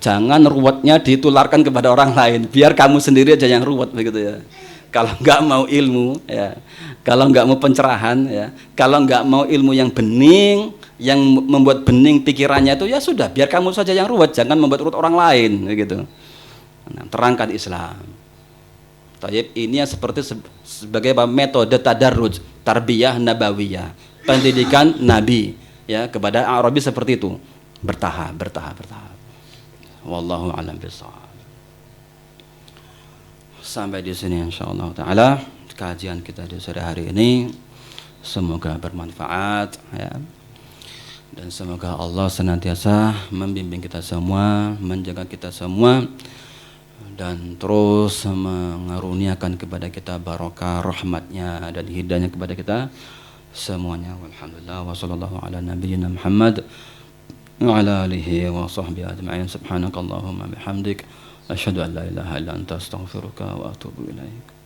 Jangan ruwetnya ditularkan kepada orang lain, biar kamu sendiri aja yang ruwet begitu ya. Kalau nggak mau ilmu ya, kalau nggak mau pencerahan ya, kalau nggak mau ilmu yang bening, yang membuat bening pikirannya itu, ya sudah, biar kamu saja yang ruwet, jangan membuat ruwet orang lain begitu. Nah, terangkan Islam. Tayyib, ini yang seperti sebagai metode tadarruj, tarbiyah nabawiyah, pendidikan Nabi ya kepada Arabi seperti itu, bertahap. Wallahu a'lam bishawab. Sampai di sini insyaallah taala kajian kita di sore hari ini. Semoga bermanfaat ya. Dan semoga Allah senantiasa membimbing kita semua, menjaga kita semua, dan terus mengaruniakan kepada kita barokah rahmatnya dan hidayahnya kepada kita semuanya. Walhamdulillah wa sallallahu ala nabiyyina Muhammad wa ala alihi wa sahbihi ajma'in. Subhanakallahumma bihamdik asyhadu an la ilaha illa anta astaghfiruka wa atubu ilaik.